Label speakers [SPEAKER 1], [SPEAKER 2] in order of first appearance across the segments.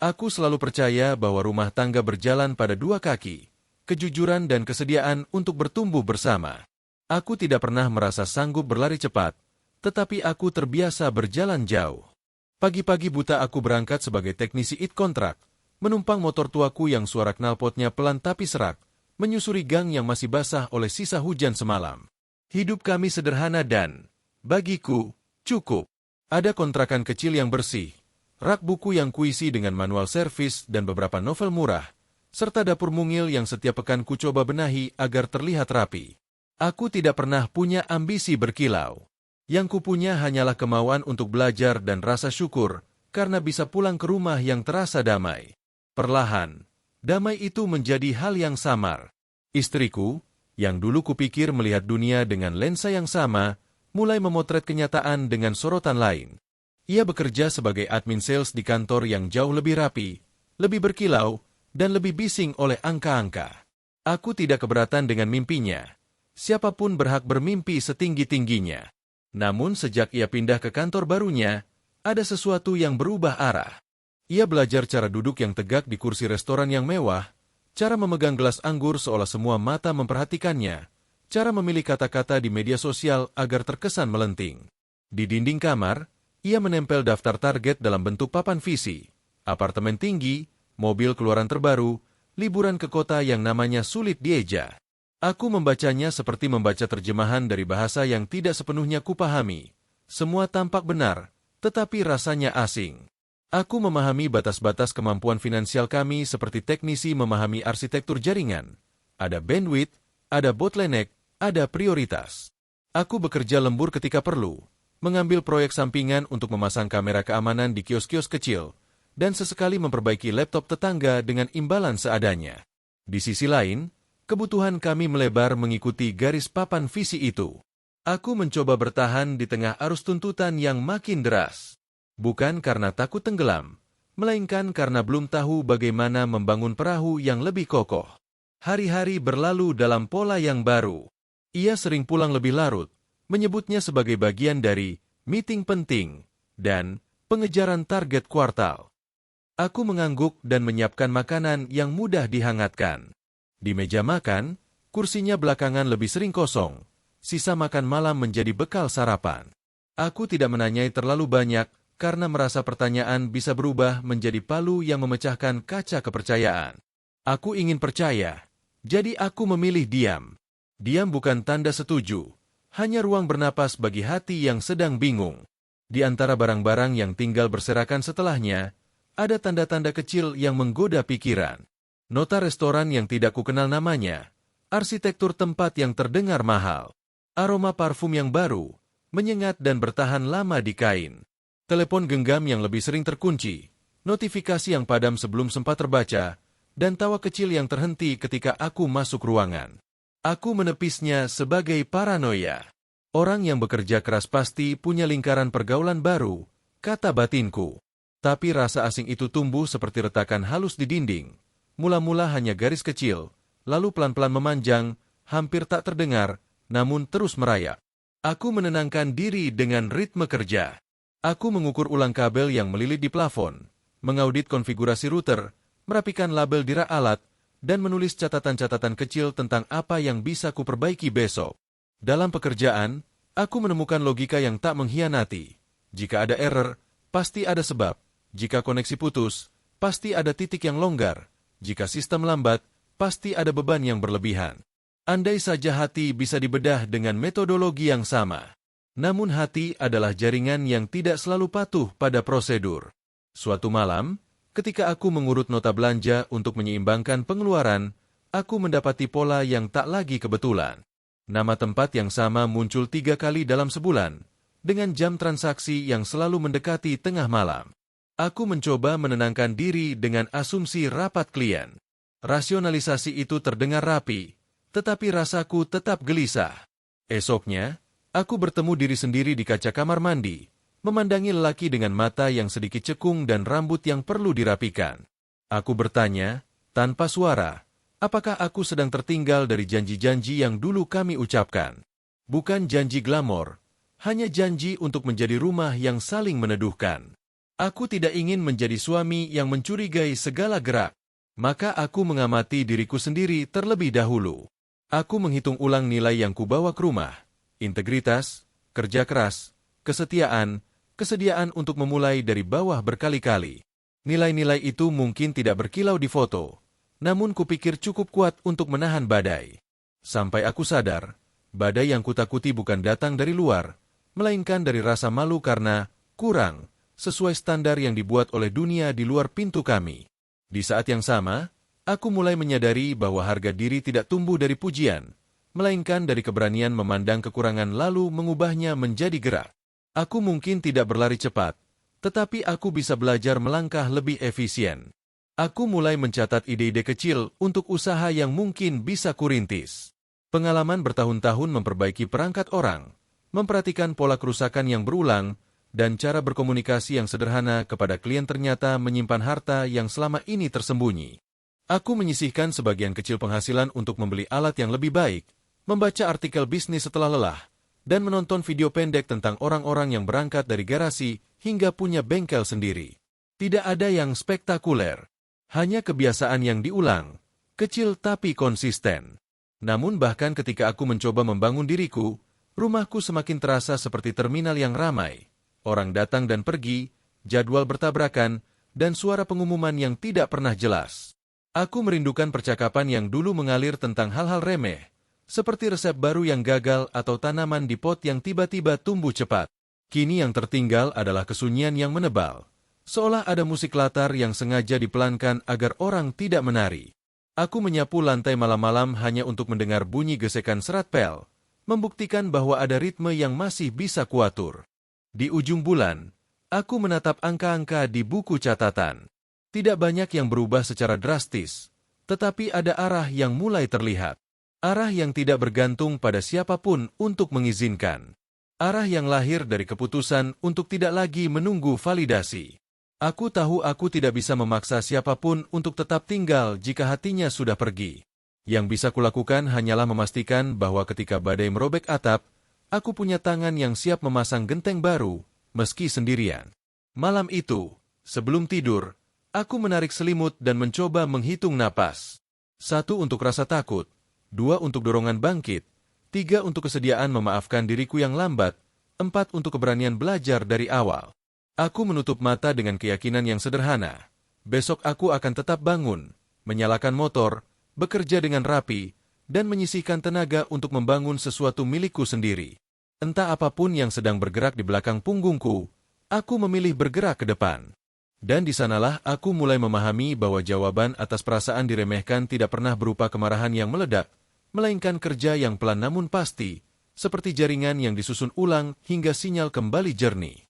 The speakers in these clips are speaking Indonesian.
[SPEAKER 1] Aku selalu percaya bahwa rumah tangga berjalan pada dua kaki, kejujuran dan kesediaan untuk bertumbuh bersama. Aku tidak pernah merasa sanggup berlari cepat, tetapi aku terbiasa berjalan jauh. Pagi-pagi buta aku berangkat sebagai teknisi kontrak, menumpang motor tuaku yang suara knalpotnya pelan tapi serak, menyusuri gang yang masih basah oleh sisa hujan semalam. Hidup kami sederhana dan, bagiku, cukup. Ada kontrakan kecil yang bersih, rak buku yang kuisi dengan manual servis dan beberapa novel murah, serta dapur mungil yang setiap pekan ku coba benahi agar terlihat rapi. Aku tidak pernah punya ambisi berkilau. Yang kupunya hanyalah kemauan untuk belajar dan rasa syukur, karena bisa pulang ke rumah yang terasa damai. Perlahan, damai itu menjadi hal yang samar. Istriku, yang dulu kupikir melihat dunia dengan lensa yang sama, mulai memotret kenyataan dengan sorotan lain. Ia bekerja sebagai admin sales di kantor yang jauh lebih rapi, lebih berkilau, dan lebih bising oleh angka-angka. Aku tidak keberatan dengan mimpinya. Siapapun berhak bermimpi setinggi-tingginya. Namun sejak ia pindah ke kantor barunya, ada sesuatu yang berubah arah. Ia belajar cara duduk yang tegak di kursi restoran yang mewah, cara memegang gelas anggur seolah semua mata memperhatikannya, cara memilih kata-kata di media sosial agar terkesan melenting. Di dinding kamar, ia menempel daftar target dalam bentuk papan visi, apartemen tinggi, mobil keluaran terbaru, liburan ke kota yang namanya sulit dieja. Aku membacanya seperti membaca terjemahan dari bahasa yang tidak sepenuhnya kupahami. Semua tampak benar, tetapi rasanya asing. Aku memahami batas-batas kemampuan finansial kami seperti teknisi memahami arsitektur jaringan. Ada bandwidth, ada bottleneck, ada prioritas. Aku bekerja lembur ketika perlu, mengambil proyek sampingan untuk memasang kamera keamanan di kios-kios kecil, dan sesekali memperbaiki laptop tetangga dengan imbalan seadanya. Di sisi lain, kebutuhan kami melebar mengikuti garis papan visi itu. Aku mencoba bertahan di tengah arus tuntutan yang makin deras. Bukan karena takut tenggelam, melainkan karena belum tahu bagaimana membangun perahu yang lebih kokoh. Hari-hari berlalu dalam pola yang baru. Ia sering pulang lebih larut, menyebutnya sebagai bagian dari meeting penting dan pengejaran target kuartal. Aku mengangguk dan menyiapkan makanan yang mudah dihangatkan. Di meja makan, kursinya belakangan lebih sering kosong. Sisa makan malam menjadi bekal sarapan. Aku tidak menanyai terlalu banyak, karena merasa pertanyaan bisa berubah menjadi palu yang memecahkan kaca kepercayaan. Aku ingin percaya, jadi aku memilih diam. Diam bukan tanda setuju, hanya ruang bernapas bagi hati yang sedang bingung. Di antara barang-barang yang tinggal berserakan setelahnya, ada tanda-tanda kecil yang menggoda pikiran. Nota restoran yang tidak kukenal namanya, arsitektur tempat yang terdengar mahal, aroma parfum yang baru, menyengat dan bertahan lama di kain. Telepon genggam yang lebih sering terkunci, notifikasi yang padam sebelum sempat terbaca, dan tawa kecil yang terhenti ketika aku masuk ruangan. Aku menepisnya sebagai paranoia. Orang yang bekerja keras pasti punya lingkaran pergaulan baru, kata batinku. Tapi rasa asing itu tumbuh seperti retakan halus di dinding. Mula-mula hanya garis kecil, lalu pelan-pelan memanjang, hampir tak terdengar, namun terus merayap. Aku menenangkan diri dengan ritme kerja. Aku mengukur ulang kabel yang melilit di plafon, mengaudit konfigurasi router, merapikan label di rak alat, dan menulis catatan-catatan kecil tentang apa yang bisa kuperbaiki besok. Dalam pekerjaan, aku menemukan logika yang tak mengkhianati. Jika ada error, pasti ada sebab. Jika koneksi putus, pasti ada titik yang longgar. Jika sistem lambat, pasti ada beban yang berlebihan. Andai saja hati bisa dibedah dengan metodologi yang sama. Namun hati adalah jaringan yang tidak selalu patuh pada prosedur. Suatu malam, ketika aku mengurut nota belanja untuk menyeimbangkan pengeluaran, aku mendapati pola yang tak lagi kebetulan. Nama tempat yang sama muncul 3 kali dalam sebulan, dengan jam transaksi yang selalu mendekati tengah malam. Aku mencoba menenangkan diri dengan asumsi rapat klien. Rasionalisasi itu terdengar rapi, tetapi rasaku tetap gelisah. Esoknya, aku bertemu diri sendiri di kaca kamar mandi, memandangi lelaki dengan mata yang sedikit cekung dan rambut yang perlu dirapikan. Aku bertanya, tanpa suara, apakah aku sedang tertinggal dari janji-janji yang dulu kami ucapkan? Bukan janji glamor, hanya janji untuk menjadi rumah yang saling meneduhkan. Aku tidak ingin menjadi suami yang mencurigai segala gerak. Maka aku mengamati diriku sendiri terlebih dahulu. Aku menghitung ulang nilai yang kubawa ke rumah. Integritas, kerja keras, kesetiaan, kesediaan untuk memulai dari bawah berkali-kali. Nilai-nilai itu mungkin tidak berkilau di foto, namun kupikir cukup kuat untuk menahan badai. Sampai aku sadar, badai yang kutakuti bukan datang dari luar, melainkan dari rasa malu karena kurang sesuai standar yang dibuat oleh dunia di luar pintu kami. Di saat yang sama, aku mulai menyadari bahwa harga diri tidak tumbuh dari pujian, melainkan dari keberanian memandang kekurangan lalu mengubahnya menjadi gerak. Aku mungkin tidak berlari cepat, tetapi aku bisa belajar melangkah lebih efisien. Aku mulai mencatat ide-ide kecil untuk usaha yang mungkin bisa kurintis. Pengalaman bertahun-tahun memperbaiki perangkat orang, memperhatikan pola kerusakan yang berulang, dan cara berkomunikasi yang sederhana kepada klien ternyata menyimpan harta yang selama ini tersembunyi. Aku menyisihkan sebagian kecil penghasilan untuk membeli alat yang lebih baik, membaca artikel bisnis setelah lelah, dan menonton video pendek tentang orang-orang yang berangkat dari garasi hingga punya bengkel sendiri. Tidak ada yang spektakuler, hanya kebiasaan yang diulang, kecil tapi konsisten. Namun bahkan ketika aku mencoba membangun diriku, rumahku semakin terasa seperti terminal yang ramai. Orang datang dan pergi, jadwal bertabrakan, dan suara pengumuman yang tidak pernah jelas. Aku merindukan percakapan yang dulu mengalir tentang hal-hal remeh, seperti resep baru yang gagal atau tanaman di pot yang tiba-tiba tumbuh cepat. Kini yang tertinggal adalah kesunyian yang menebal, seolah ada musik latar yang sengaja dipelankan agar orang tidak menari. Aku menyapu lantai malam-malam hanya untuk mendengar bunyi gesekan serat pel, membuktikan bahwa ada ritme yang masih bisa kuatur. Di ujung bulan, aku menatap angka-angka di buku catatan. Tidak banyak yang berubah secara drastis, tetapi ada arah yang mulai terlihat. Arah yang tidak bergantung pada siapapun untuk mengizinkan. Arah yang lahir dari keputusan untuk tidak lagi menunggu validasi. Aku tahu aku tidak bisa memaksa siapapun untuk tetap tinggal jika hatinya sudah pergi. Yang bisa kulakukan hanyalah memastikan bahwa ketika badai merobek atap, aku punya tangan yang siap memasang genteng baru, meski sendirian. Malam itu, sebelum tidur, aku menarik selimut dan mencoba menghitung napas. 1 untuk rasa takut, 2 untuk dorongan bangkit, 3 untuk kesediaan memaafkan diriku yang lambat, 4 untuk keberanian belajar dari awal. Aku menutup mata dengan keyakinan yang sederhana. Besok aku akan tetap bangun, menyalakan motor, bekerja dengan rapi, dan menyisihkan tenaga untuk membangun sesuatu milikku sendiri. Entah apapun yang sedang bergerak di belakang punggungku, aku memilih bergerak ke depan. Dan di sanalah aku mulai memahami bahwa jawaban atas perasaan diremehkan tidak pernah berupa kemarahan yang meledak, melainkan kerja yang pelan namun pasti, seperti jaringan yang disusun ulang hingga sinyal kembali jernih.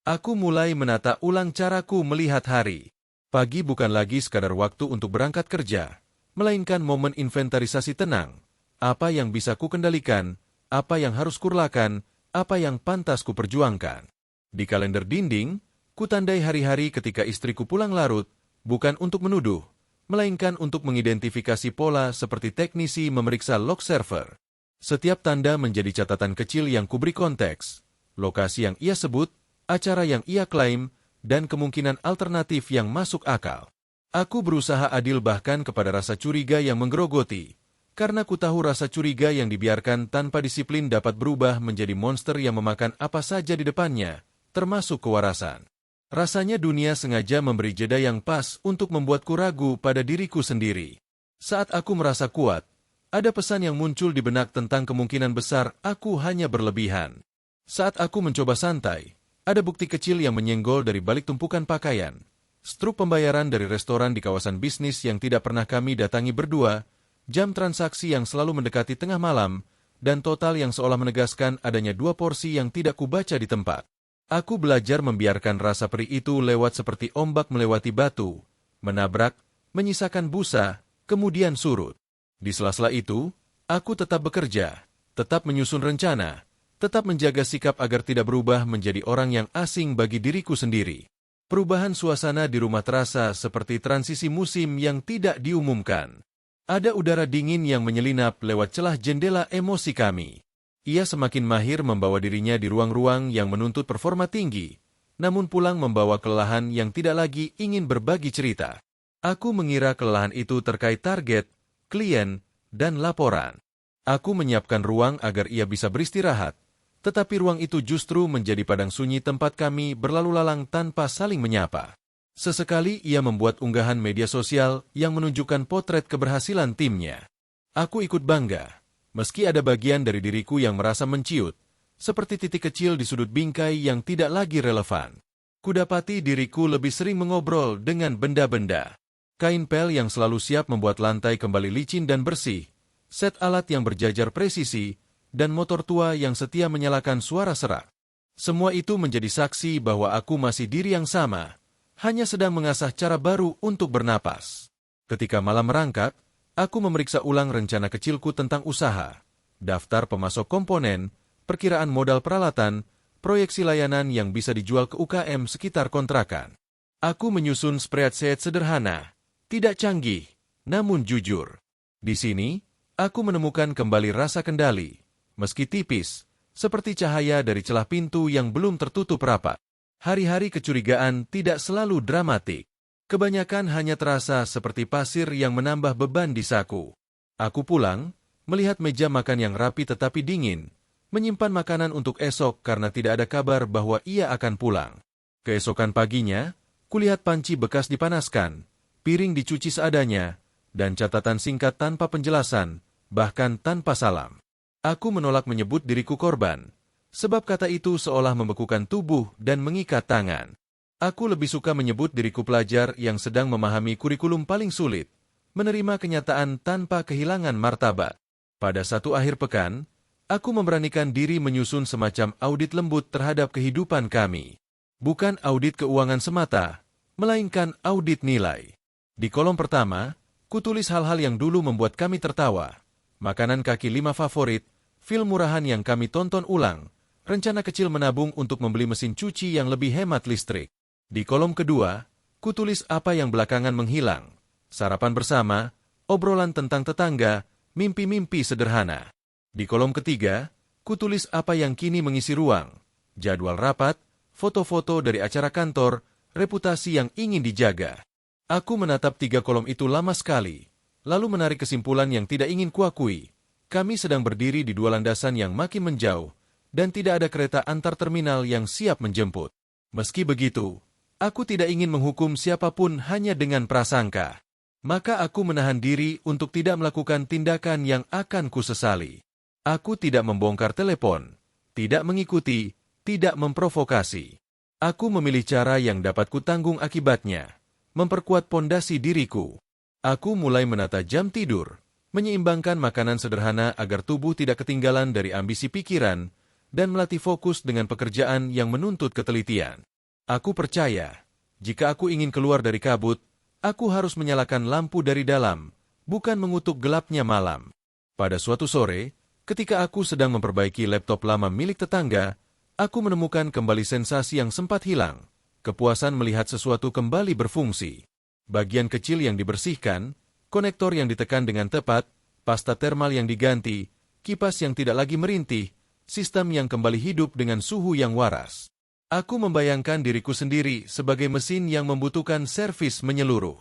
[SPEAKER 1] Aku mulai menata ulang caraku melihat hari. Pagi bukan lagi sekadar waktu untuk berangkat kerja, melainkan momen inventarisasi tenang. Apa yang bisa kukendalikan, apa yang harus kurlakan, apa yang pantas kuperjuangkan. Di kalender dinding, kutandai hari-hari ketika istriku pulang larut, bukan untuk menuduh, melainkan untuk mengidentifikasi pola seperti teknisi memeriksa log server. Setiap tanda menjadi catatan kecil yang kuberi konteks, lokasi yang ia sebut, acara yang ia klaim, dan kemungkinan alternatif yang masuk akal. Aku berusaha adil bahkan kepada rasa curiga yang menggerogoti, karena ku tahu rasa curiga yang dibiarkan tanpa disiplin dapat berubah menjadi monster yang memakan apa saja di depannya, termasuk kewarasan. Rasanya dunia sengaja memberi jeda yang pas untuk membuatku ragu pada diriku sendiri. Saat aku merasa kuat, ada pesan yang muncul di benak tentang kemungkinan besar aku hanya berlebihan. Saat aku mencoba santai, ada bukti kecil yang menyenggol dari balik tumpukan pakaian. Struk pembayaran dari restoran di kawasan bisnis yang tidak pernah kami datangi berdua, jam transaksi yang selalu mendekati tengah malam, dan total yang seolah menegaskan adanya 2 porsi yang tidak kubaca di tempat. Aku belajar membiarkan rasa perih itu lewat seperti ombak melewati batu, menabrak, menyisakan busa, kemudian surut. Di sela-sela itu, aku tetap bekerja, tetap menyusun rencana, tetap menjaga sikap agar tidak berubah menjadi orang yang asing bagi diriku sendiri. Perubahan suasana di rumah terasa seperti transisi musim yang tidak diumumkan. Ada udara dingin yang menyelinap lewat celah jendela emosi kami. Ia semakin mahir membawa dirinya di ruang-ruang yang menuntut performa tinggi, namun pulang membawa kelelahan yang tidak lagi ingin berbagi cerita. Aku mengira kelelahan itu terkait target, klien, dan laporan. Aku menyiapkan ruang agar ia bisa beristirahat, tetapi ruang itu justru menjadi padang sunyi tempat kami berlalu lalang tanpa saling menyapa. Sesekali ia membuat unggahan media sosial yang menunjukkan potret keberhasilan timnya. Aku ikut bangga, meski ada bagian dari diriku yang merasa menciut, seperti titik kecil di sudut bingkai yang tidak lagi relevan. Kudapati diriku lebih sering mengobrol dengan benda-benda. Kain pel yang selalu siap membuat lantai kembali licin dan bersih, set alat yang berjajar presisi, dan motor tua yang setia menyalakan suara serak. Semua itu menjadi saksi bahwa aku masih diri yang sama, hanya sedang mengasah cara baru untuk bernapas. Ketika malam merangkak, aku memeriksa ulang rencana kecilku tentang usaha, daftar pemasok komponen, perkiraan modal peralatan, proyeksi layanan yang bisa dijual ke UKM sekitar kontrakan. Aku menyusun spreadsheet sederhana, tidak canggih, namun jujur. Di sini, aku menemukan kembali rasa kendali, meski tipis, seperti cahaya dari celah pintu yang belum tertutup rapat. Hari-hari kecurigaan tidak selalu dramatik. Kebanyakan hanya terasa seperti pasir yang menambah beban di saku. Aku pulang, melihat meja makan yang rapi tetapi dingin, menyimpan makanan untuk esok karena tidak ada kabar bahwa ia akan pulang. Keesokan paginya, kulihat panci bekas dipanaskan, piring dicuci seadanya, dan catatan singkat tanpa penjelasan, bahkan tanpa salam. Aku menolak menyebut diriku korban, sebab kata itu seolah membekukan tubuh dan mengikat tangan. Aku lebih suka menyebut diriku pelajar yang sedang memahami kurikulum paling sulit, menerima kenyataan tanpa kehilangan martabat. Pada satu akhir pekan, aku memberanikan diri menyusun semacam audit lembut terhadap kehidupan kami. Bukan audit keuangan semata, melainkan audit nilai. Di kolom pertama, kutulis hal-hal yang dulu membuat kami tertawa, makanan kaki lima favorit, film murahan yang kami tonton ulang, rencana kecil menabung untuk membeli mesin cuci yang lebih hemat listrik. Di kolom kedua, kutulis apa yang belakangan menghilang, sarapan bersama, obrolan tentang tetangga, mimpi-mimpi sederhana. Di kolom ketiga, kutulis apa yang kini mengisi ruang, jadwal rapat, foto-foto dari acara kantor, reputasi yang ingin dijaga. Aku menatap tiga kolom itu lama sekali, lalu menarik kesimpulan yang tidak ingin kuakui. Kami sedang berdiri di dua landasan yang makin menjauh, dan tidak ada kereta antar terminal yang siap menjemput. Meski begitu, aku tidak ingin menghukum siapapun hanya dengan prasangka. Maka aku menahan diri untuk tidak melakukan tindakan yang akan kusesali. Aku tidak membongkar telepon, tidak mengikuti, tidak memprovokasi. Aku memilih cara yang dapat kutanggung akibatnya, memperkuat pondasi diriku. Aku mulai menata jam tidur, menyeimbangkan makanan sederhana agar tubuh tidak ketinggalan dari ambisi pikiran, dan melatih fokus dengan pekerjaan yang menuntut ketelitian. Aku percaya, jika aku ingin keluar dari kabut, aku harus menyalakan lampu dari dalam, bukan mengutuk gelapnya malam. Pada suatu sore, ketika aku sedang memperbaiki laptop lama milik tetangga, aku menemukan kembali sensasi yang sempat hilang. Kepuasan melihat sesuatu kembali berfungsi. Bagian kecil yang dibersihkan, konektor yang ditekan dengan tepat, pasta termal yang diganti, kipas yang tidak lagi merintih, sistem yang kembali hidup dengan suhu yang waras. Aku membayangkan diriku sendiri sebagai mesin yang membutuhkan servis menyeluruh.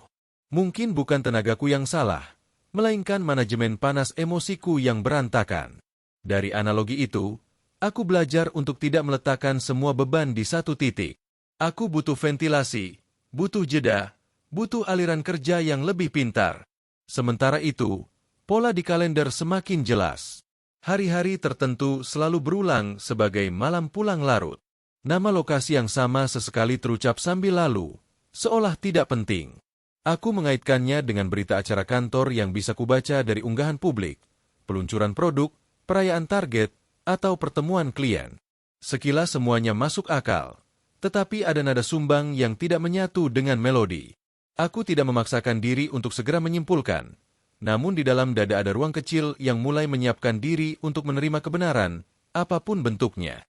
[SPEAKER 1] Mungkin bukan tenagaku yang salah, melainkan manajemen panas emosiku yang berantakan. Dari analogi itu, aku belajar untuk tidak meletakkan semua beban di satu titik. Aku butuh ventilasi, butuh jeda, butuh aliran kerja yang lebih pintar. Sementara itu, pola di kalender semakin jelas. Hari-hari tertentu selalu berulang sebagai malam pulang larut. Nama lokasi yang sama sesekali terucap sambil lalu, seolah tidak penting. Aku mengaitkannya dengan berita acara kantor yang bisa kubaca dari unggahan publik, peluncuran produk, perayaan target, atau pertemuan klien. Sekilas semuanya masuk akal. Tetapi ada nada sumbang yang tidak menyatu dengan melodi. Aku tidak memaksakan diri untuk segera menyimpulkan, namun di dalam dada ada ruang kecil yang mulai menyiapkan diri untuk menerima kebenaran, apapun bentuknya.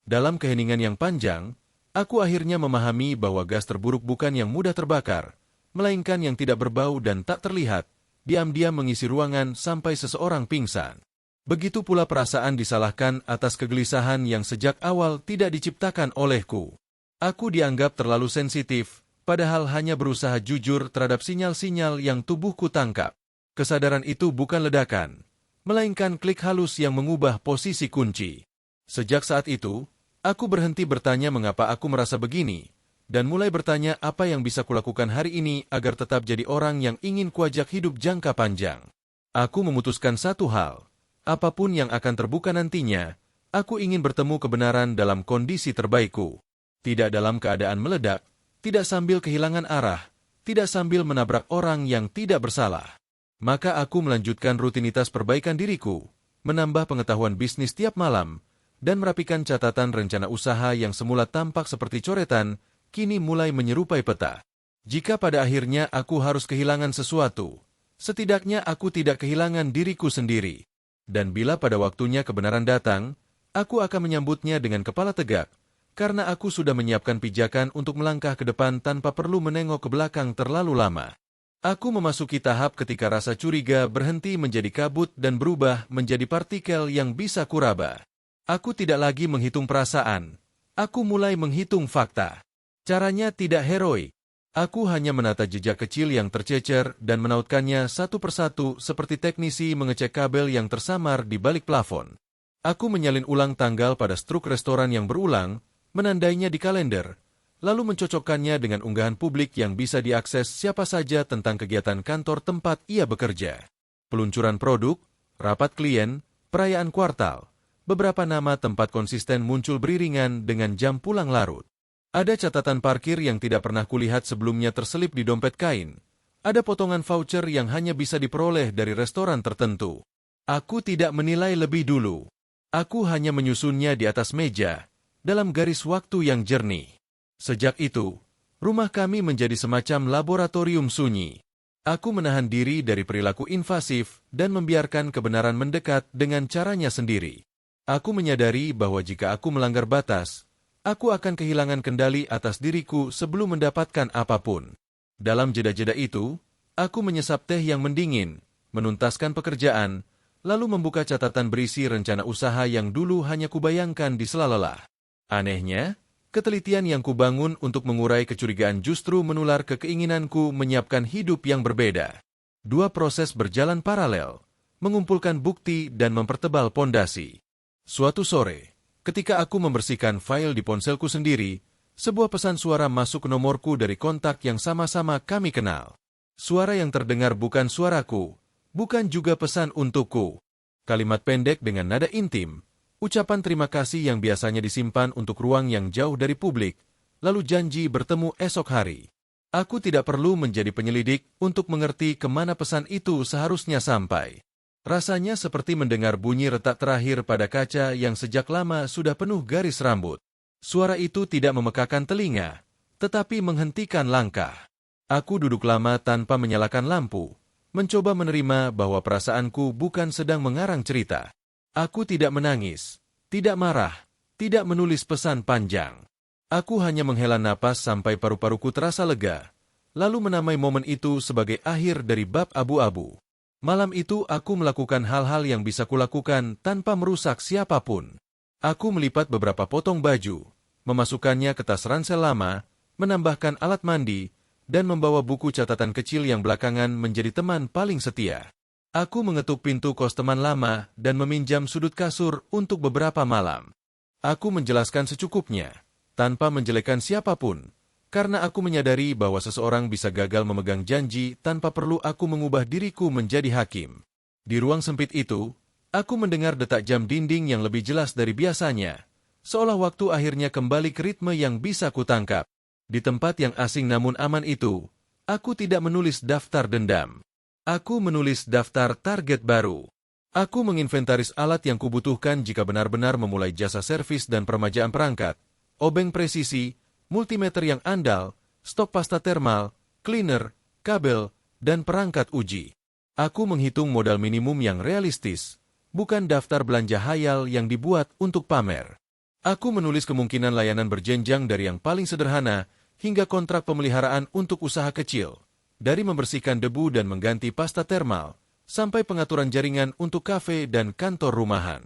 [SPEAKER 1] Dalam keheningan yang panjang, aku akhirnya memahami bahwa gas terburuk bukan yang mudah terbakar, melainkan yang tidak berbau dan tak terlihat, diam-diam mengisi ruangan sampai seseorang pingsan. Begitu pula perasaan disalahkan atas kegelisahan yang sejak awal tidak diciptakan olehku. Aku dianggap terlalu sensitif, padahal hanya berusaha jujur terhadap sinyal-sinyal yang tubuhku tangkap. Kesadaran itu bukan ledakan, melainkan klik halus yang mengubah posisi kunci. Sejak saat itu, aku berhenti bertanya mengapa aku merasa begini, dan mulai bertanya apa yang bisa kulakukan hari ini agar tetap jadi orang yang ingin kuajak hidup jangka panjang. Aku memutuskan satu hal, apapun yang akan terbuka nantinya, aku ingin bertemu kebenaran dalam kondisi terbaikku. Tidak dalam keadaan meledak, tidak sambil kehilangan arah, tidak sambil menabrak orang yang tidak bersalah. Maka aku melanjutkan rutinitas perbaikan diriku, menambah pengetahuan bisnis tiap malam, dan merapikan catatan rencana usaha yang semula tampak seperti coretan, kini mulai menyerupai peta. Jika pada akhirnya aku harus kehilangan sesuatu, setidaknya aku tidak kehilangan diriku sendiri. Dan bila pada waktunya kebenaran datang, aku akan menyambutnya dengan kepala tegak, karena aku sudah menyiapkan pijakan untuk melangkah ke depan tanpa perlu menengok ke belakang terlalu lama. Aku memasuki tahap ketika rasa curiga berhenti menjadi kabut dan berubah menjadi partikel yang bisa kuraba. Aku tidak lagi menghitung perasaan. Aku mulai menghitung fakta. Caranya tidak heroik. Aku hanya menata jejak kecil yang tercecer dan menautkannya satu persatu seperti teknisi mengecek kabel yang tersamar di balik plafon. Aku menyalin ulang tanggal pada struk restoran yang berulang, menandainya di kalender, lalu mencocokkannya dengan unggahan publik yang bisa diakses siapa saja tentang kegiatan kantor tempat ia bekerja. Peluncuran produk, rapat klien, perayaan kuartal, beberapa nama tempat konsisten muncul beriringan dengan jam pulang larut. Ada catatan parkir yang tidak pernah kulihat sebelumnya terselip di dompet kain. Ada potongan voucher yang hanya bisa diperoleh dari restoran tertentu. Aku tidak menilai lebih dulu. Aku hanya menyusunnya di atas meja, dalam garis waktu yang jernih. Sejak itu, rumah kami menjadi semacam laboratorium sunyi. Aku menahan diri dari perilaku invasif dan membiarkan kebenaran mendekat dengan caranya sendiri. Aku menyadari bahwa jika aku melanggar batas, aku akan kehilangan kendali atas diriku sebelum mendapatkan apapun. Dalam jeda-jeda itu, aku menyesap teh yang mendingin, menuntaskan pekerjaan, lalu membuka catatan berisi rencana usaha yang dulu hanya kubayangkan di sela lelah. Anehnya, ketelitian yang kubangun untuk mengurai kecurigaan justru menular ke keinginanku menyiapkan hidup yang berbeda. Dua proses berjalan paralel, mengumpulkan bukti dan mempertebal pondasi. Suatu sore, ketika aku membersihkan file di ponselku sendiri, sebuah pesan suara masuk ke nomorku dari kontak yang sama-sama kami kenal. Suara yang terdengar bukan suaraku, bukan juga pesan untukku. Kalimat pendek dengan nada intim, ucapan terima kasih yang biasanya disimpan untuk ruang yang jauh dari publik, lalu janji bertemu esok hari. Aku tidak perlu menjadi penyelidik untuk mengerti kemana pesan itu seharusnya sampai. Rasanya seperti mendengar bunyi retak terakhir pada kaca yang sejak lama sudah penuh garis rambut. Suara itu tidak memekakan telinga, tetapi menghentikan langkah. Aku duduk lama tanpa menyalakan lampu, mencoba menerima bahwa perasaanku bukan sedang mengarang cerita. Aku tidak menangis, tidak marah, tidak menulis pesan panjang. Aku hanya menghela napas sampai paru-paruku terasa lega, lalu menamai momen itu sebagai akhir dari bab abu-abu. Malam itu aku melakukan hal-hal yang bisa kulakukan tanpa merusak siapapun. Aku melipat beberapa potong baju, memasukkannya ke tas ransel lama, menambahkan alat mandi, dan membawa buku catatan kecil yang belakangan menjadi teman paling setia. Aku mengetuk pintu kos teman lama dan meminjam sudut kasur untuk beberapa malam. Aku menjelaskan secukupnya, tanpa menjelekkan siapapun, karena aku menyadari bahwa seseorang bisa gagal memegang janji tanpa perlu aku mengubah diriku menjadi hakim. Di ruang sempit itu, aku mendengar detak jam dinding yang lebih jelas dari biasanya, seolah waktu akhirnya kembali ke ritme yang bisa kutangkap. Di tempat yang asing namun aman itu, aku tidak menulis daftar dendam. Aku menulis daftar target baru. Aku menginventaris alat yang kubutuhkan jika benar-benar memulai jasa servis dan permajaan perangkat, obeng presisi, multimeter yang andal, stok pasta termal, cleaner, kabel, dan perangkat uji. Aku menghitung modal minimum yang realistis, bukan daftar belanja hayal yang dibuat untuk pamer. Aku menulis kemungkinan layanan berjenjang dari yang paling sederhana hingga kontrak pemeliharaan untuk usaha kecil, dari membersihkan debu dan mengganti pasta termal, sampai pengaturan jaringan untuk kafe dan kantor rumahan.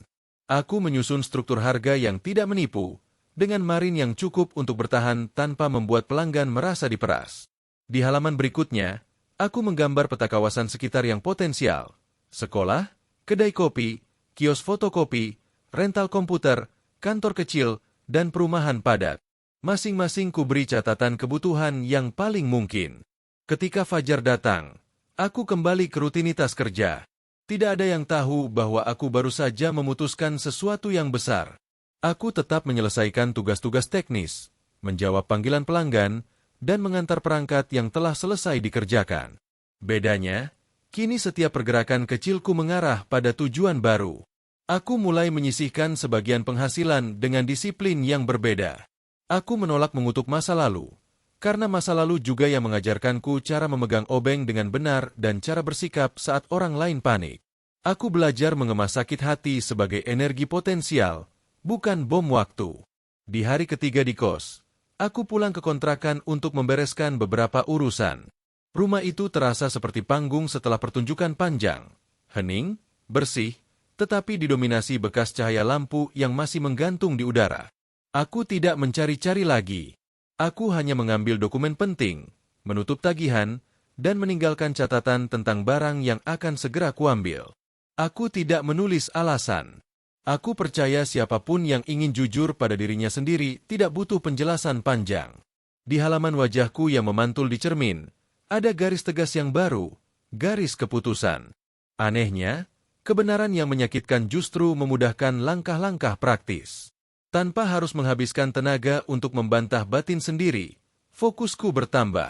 [SPEAKER 1] Aku menyusun struktur harga yang tidak menipu, dengan margin yang cukup untuk bertahan tanpa membuat pelanggan merasa diperas. Di halaman berikutnya, aku menggambar peta kawasan sekitar yang potensial. Sekolah, kedai kopi, kios fotokopi, rental komputer, kantor kecil, dan perumahan padat. Masing-masing kuberi catatan kebutuhan yang paling mungkin. Ketika fajar datang, aku kembali ke rutinitas kerja. Tidak ada yang tahu bahwa aku baru saja memutuskan sesuatu yang besar. Aku tetap menyelesaikan tugas-tugas teknis, menjawab panggilan pelanggan, dan mengantar perangkat yang telah selesai dikerjakan. Bedanya, kini setiap pergerakan kecilku mengarah pada tujuan baru. Aku mulai menyisihkan sebagian penghasilan dengan disiplin yang berbeda. Aku menolak mengutuk masa lalu, karena masa lalu juga yang mengajarkanku cara memegang obeng dengan benar dan cara bersikap saat orang lain panik. Aku belajar mengemas sakit hati sebagai energi potensial, bukan bom waktu. Di hari ketiga di kos, aku pulang ke kontrakan untuk membereskan beberapa urusan. Rumah itu terasa seperti panggung setelah pertunjukan panjang. Hening, bersih, tetapi didominasi bekas cahaya lampu yang masih menggantung di udara. Aku tidak mencari-cari lagi. Aku hanya mengambil dokumen penting, menutup tagihan, dan meninggalkan catatan tentang barang yang akan segera kuambil. Aku tidak menulis alasan. Aku percaya siapapun yang ingin jujur pada dirinya sendiri tidak butuh penjelasan panjang. Di halaman wajahku yang memantul di cermin, ada garis tegas yang baru, garis keputusan. Anehnya, kebenaran yang menyakitkan justru memudahkan langkah-langkah praktis. Tanpa harus menghabiskan tenaga untuk membantah batin sendiri, fokusku bertambah.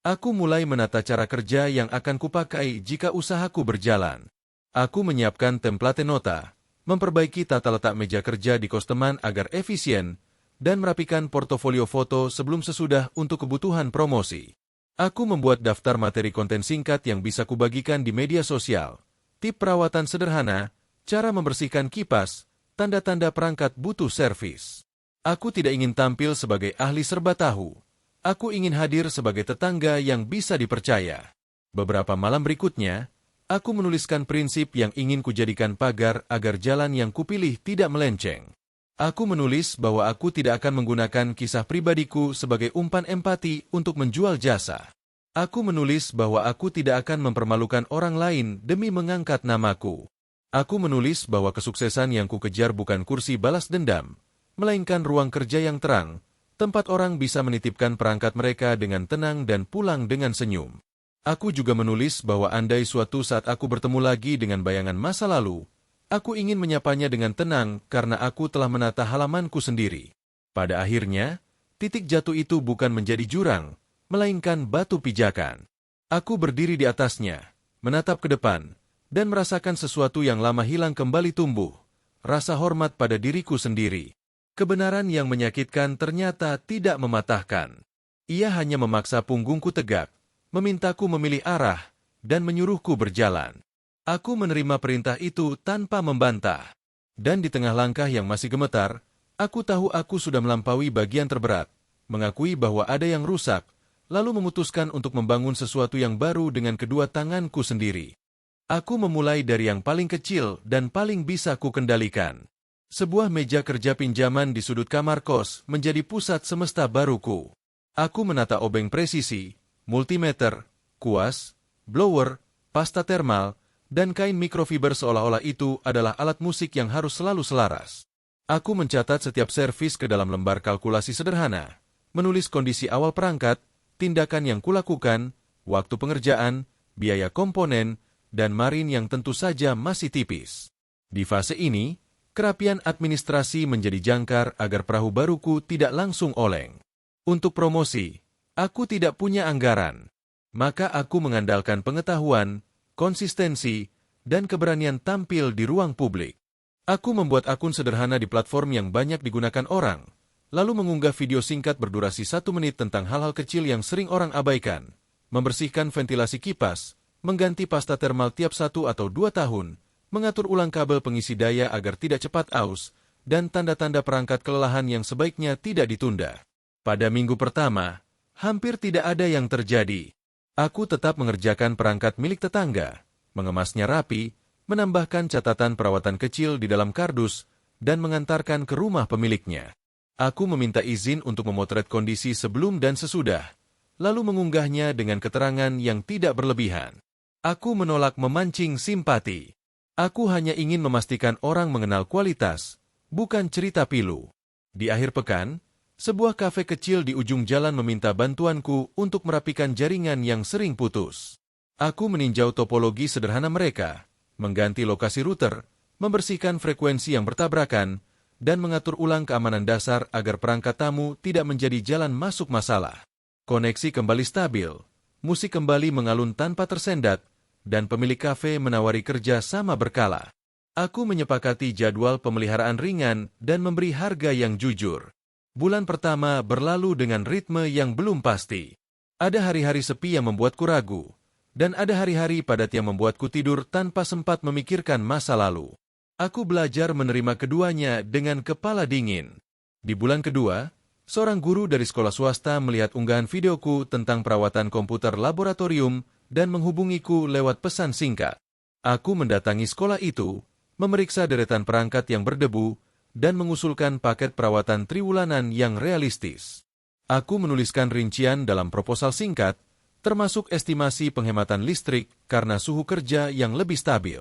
[SPEAKER 1] Aku mulai menata cara kerja yang akan kupakai jika usahaku berjalan. Aku menyiapkan template nota, memperbaiki tata letak meja kerja di kos teman agar efisien, dan merapikan portofolio foto sebelum sesudah untuk kebutuhan promosi. Aku membuat daftar materi konten singkat yang bisa kubagikan di media sosial, tip perawatan sederhana, cara membersihkan kipas, tanda-tanda perangkat butuh servis. Aku tidak ingin tampil sebagai ahli serba tahu. Aku ingin hadir sebagai tetangga yang bisa dipercaya. Beberapa malam berikutnya, aku menuliskan prinsip yang ingin kujadikan pagar agar jalan yang kupilih tidak melenceng. Aku menulis bahwa aku tidak akan menggunakan kisah pribadiku sebagai umpan empati untuk menjual jasa. Aku menulis bahwa aku tidak akan mempermalukan orang lain demi mengangkat namaku. Aku menulis bahwa kesuksesan yang kukejar bukan kursi balas dendam, melainkan ruang kerja yang terang, tempat orang bisa menitipkan perangkat mereka dengan tenang dan pulang dengan senyum. Aku juga menulis bahwa andai suatu saat aku bertemu lagi dengan bayangan masa lalu, aku ingin menyapanya dengan tenang karena aku telah menata halamanku sendiri. Pada akhirnya, titik jatuh itu bukan menjadi jurang, melainkan batu pijakan. Aku berdiri di atasnya, menatap ke depan, dan merasakan sesuatu yang lama hilang kembali tumbuh, rasa hormat pada diriku sendiri. Kebenaran yang menyakitkan ternyata tidak mematahkan. Ia hanya memaksa punggungku tegak, memintaku memilih arah, dan menyuruhku berjalan. Aku menerima perintah itu tanpa membantah. Dan di tengah langkah yang masih gemetar, aku tahu aku sudah melampaui bagian terberat, mengakui bahwa ada yang rusak, lalu memutuskan untuk membangun sesuatu yang baru dengan kedua tanganku sendiri. Aku memulai dari yang paling kecil dan paling bisa kukendalikan. Sebuah meja kerja pinjaman di sudut kamar kos menjadi pusat semesta baruku. Aku menata obeng presisi, multimeter, kuas, blower, pasta termal, dan kain mikrofiber seolah-olah itu adalah alat musik yang harus selalu selaras. Aku mencatat setiap servis ke dalam lembar kalkulasi sederhana, menulis kondisi awal perangkat, tindakan yang kulakukan, waktu pengerjaan, biaya komponen, dan margin yang tentu saja masih tipis. Di fase ini, kerapian administrasi menjadi jangkar agar perahu baruku tidak langsung oleng. Untuk promosi, aku tidak punya anggaran, maka aku mengandalkan pengetahuan, konsistensi, dan keberanian tampil di ruang publik. Aku membuat akun sederhana di platform yang banyak digunakan orang, lalu mengunggah video singkat berdurasi 1 menit tentang hal-hal kecil yang sering orang abaikan, membersihkan ventilasi kipas, mengganti pasta termal tiap 1 atau 2 tahun, mengatur ulang kabel pengisi daya agar tidak cepat aus, dan tanda-tanda perangkat kelelahan yang sebaiknya tidak ditunda. Pada minggu pertama, hampir tidak ada yang terjadi. Aku tetap mengerjakan perangkat milik tetangga, mengemasnya rapi, menambahkan catatan perawatan kecil di dalam kardus, dan mengantarkan ke rumah pemiliknya. Aku meminta izin untuk memotret kondisi sebelum dan sesudah, lalu mengunggahnya dengan keterangan yang tidak berlebihan. Aku menolak memancing simpati. Aku hanya ingin memastikan orang mengenal kualitas, bukan cerita pilu. Di akhir pekan, sebuah kafe kecil di ujung jalan meminta bantuanku untuk merapikan jaringan yang sering putus. Aku meninjau topologi sederhana mereka, mengganti lokasi router, membersihkan frekuensi yang bertabrakan, dan mengatur ulang keamanan dasar agar perangkat tamu tidak menjadi jalan masuk masalah. Koneksi kembali stabil, musik kembali mengalun tanpa tersendat, dan pemilik kafe menawari kerja sama berkala. Aku menyepakati jadwal pemeliharaan ringan dan memberi harga yang jujur. Bulan pertama berlalu dengan ritme yang belum pasti. Ada hari-hari sepi yang membuatku ragu, dan ada hari-hari padat yang membuatku tidur tanpa sempat memikirkan masa lalu. Aku belajar menerima keduanya dengan kepala dingin. Di bulan kedua, seorang guru dari sekolah swasta melihat unggahan videoku tentang perawatan komputer laboratorium dan menghubungiku lewat pesan singkat. Aku mendatangi sekolah itu, memeriksa deretan perangkat yang berdebu, dan mengusulkan paket perawatan triwulanan yang realistis. Aku menuliskan rincian dalam proposal singkat, termasuk estimasi penghematan listrik karena suhu kerja yang lebih stabil.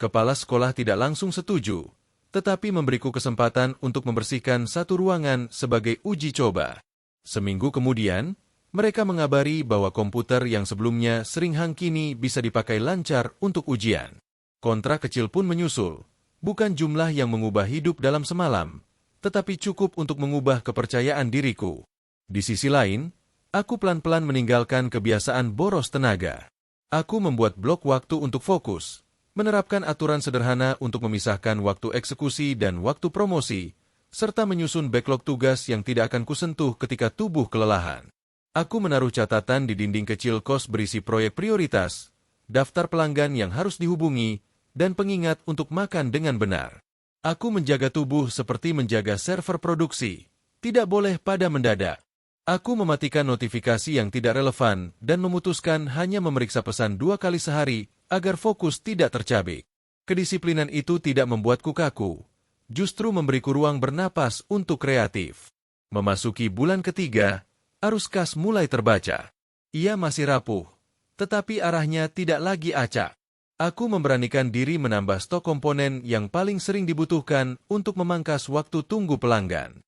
[SPEAKER 1] Kepala sekolah tidak langsung setuju, tetapi memberiku kesempatan untuk membersihkan satu ruangan sebagai uji coba. Seminggu kemudian, mereka mengabari bahwa komputer yang sebelumnya sering hang kini bisa dipakai lancar untuk ujian. Kontrak kecil pun menyusul, bukan jumlah yang mengubah hidup dalam semalam, tetapi cukup untuk mengubah kepercayaan diriku. Di sisi lain, aku pelan-pelan meninggalkan kebiasaan boros tenaga. Aku membuat blok waktu untuk fokus, menerapkan aturan sederhana untuk memisahkan waktu eksekusi dan waktu promosi, serta menyusun backlog tugas yang tidak akan kusentuh ketika tubuh kelelahan. Aku menaruh catatan di dinding kecil kos berisi proyek prioritas, daftar pelanggan yang harus dihubungi, dan pengingat untuk makan dengan benar. Aku menjaga tubuh seperti menjaga server produksi, tidak boleh pada mendadak. Aku mematikan notifikasi yang tidak relevan dan memutuskan hanya memeriksa pesan 2 kali sehari agar fokus tidak tercabik. Kedisiplinan itu tidak membuatku kaku, justru memberiku ruang bernapas untuk kreatif. Memasuki bulan ketiga, arus kas mulai terbaca. Ia masih rapuh, tetapi arahnya tidak lagi acak. Aku memberanikan diri menambah stok komponen yang paling sering dibutuhkan untuk memangkas waktu tunggu pelanggan.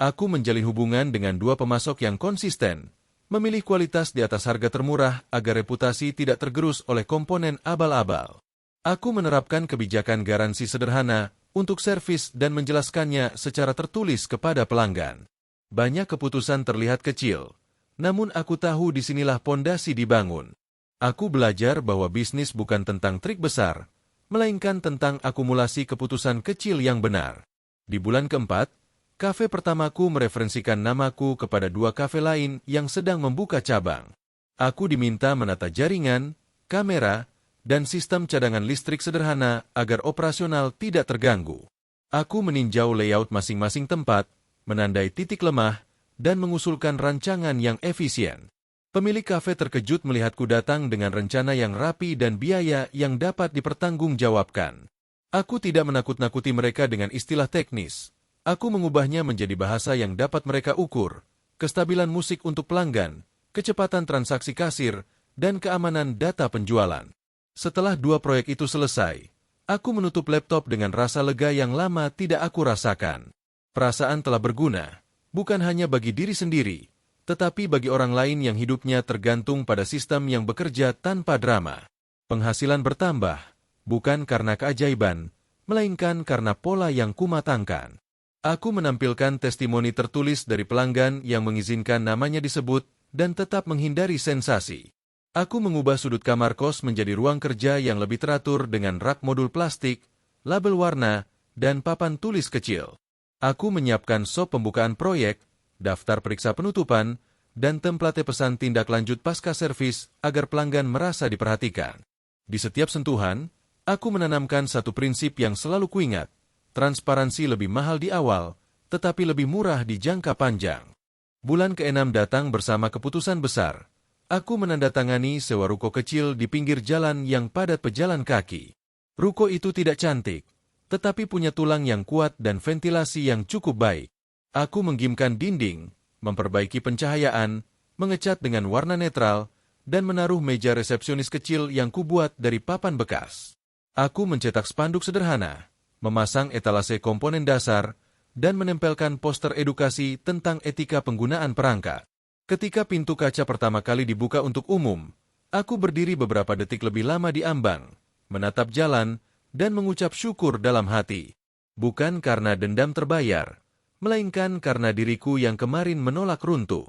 [SPEAKER 1] Aku menjalin hubungan dengan 2 pemasok yang konsisten, memilih kualitas di atas harga termurah agar reputasi tidak tergerus oleh komponen abal-abal. Aku menerapkan kebijakan garansi sederhana untuk servis dan menjelaskannya secara tertulis kepada pelanggan. Banyak keputusan terlihat kecil, namun aku tahu disinilah pondasi dibangun. Aku belajar bahwa bisnis bukan tentang trik besar, melainkan tentang akumulasi keputusan kecil yang benar. Di bulan keempat, kafe pertamaku mereferensikan namaku kepada 2 kafe lain yang sedang membuka cabang. Aku diminta menata jaringan, kamera, dan sistem cadangan listrik sederhana agar operasional tidak terganggu. Aku meninjau layout masing-masing tempat, menandai titik lemah, dan mengusulkan rancangan yang efisien. Pemilik kafe terkejut melihatku datang dengan rencana yang rapi dan biaya yang dapat dipertanggungjawabkan. Aku tidak menakut-nakuti mereka dengan istilah teknis. Aku mengubahnya menjadi bahasa yang dapat mereka ukur, kestabilan musik untuk pelanggan, kecepatan transaksi kasir, dan keamanan data penjualan. Setelah 2 proyek itu selesai, aku menutup laptop dengan rasa lega yang lama tidak aku rasakan. Perasaan telah berguna, bukan hanya bagi diri sendiri, tetapi bagi orang lain yang hidupnya tergantung pada sistem yang bekerja tanpa drama. Penghasilan bertambah, bukan karena keajaiban, melainkan karena pola yang kumatangkan. Aku menampilkan testimoni tertulis dari pelanggan yang mengizinkan namanya disebut dan tetap menghindari sensasi. Aku mengubah sudut kamar kos menjadi ruang kerja yang lebih teratur dengan rak modul plastik, label warna, dan papan tulis kecil. Aku menyiapkan sop pembukaan proyek, daftar periksa penutupan, dan template pesan tindak lanjut pasca servis agar pelanggan merasa diperhatikan. Di setiap sentuhan, aku menanamkan satu prinsip yang selalu kuingat. Transparansi lebih mahal di awal, tetapi lebih murah di jangka panjang. Bulan ke-6 datang bersama keputusan besar. Aku menandatangani sewa ruko kecil di pinggir jalan yang padat pejalan kaki. Ruko itu tidak cantik, tetapi punya tulang yang kuat dan ventilasi yang cukup baik. Aku menggimkan dinding, memperbaiki pencahayaan, mengecat dengan warna netral, dan menaruh meja resepsionis kecil yang kubuat dari papan bekas. Aku mencetak spanduk sederhana, memasang etalase komponen dasar, dan menempelkan poster edukasi tentang etika penggunaan perangkat. Ketika pintu kaca pertama kali dibuka untuk umum, aku berdiri beberapa detik lebih lama di ambang, menatap jalan, dan mengucap syukur dalam hati. Bukan karena dendam terbayar, melainkan karena diriku yang kemarin menolak runtuh.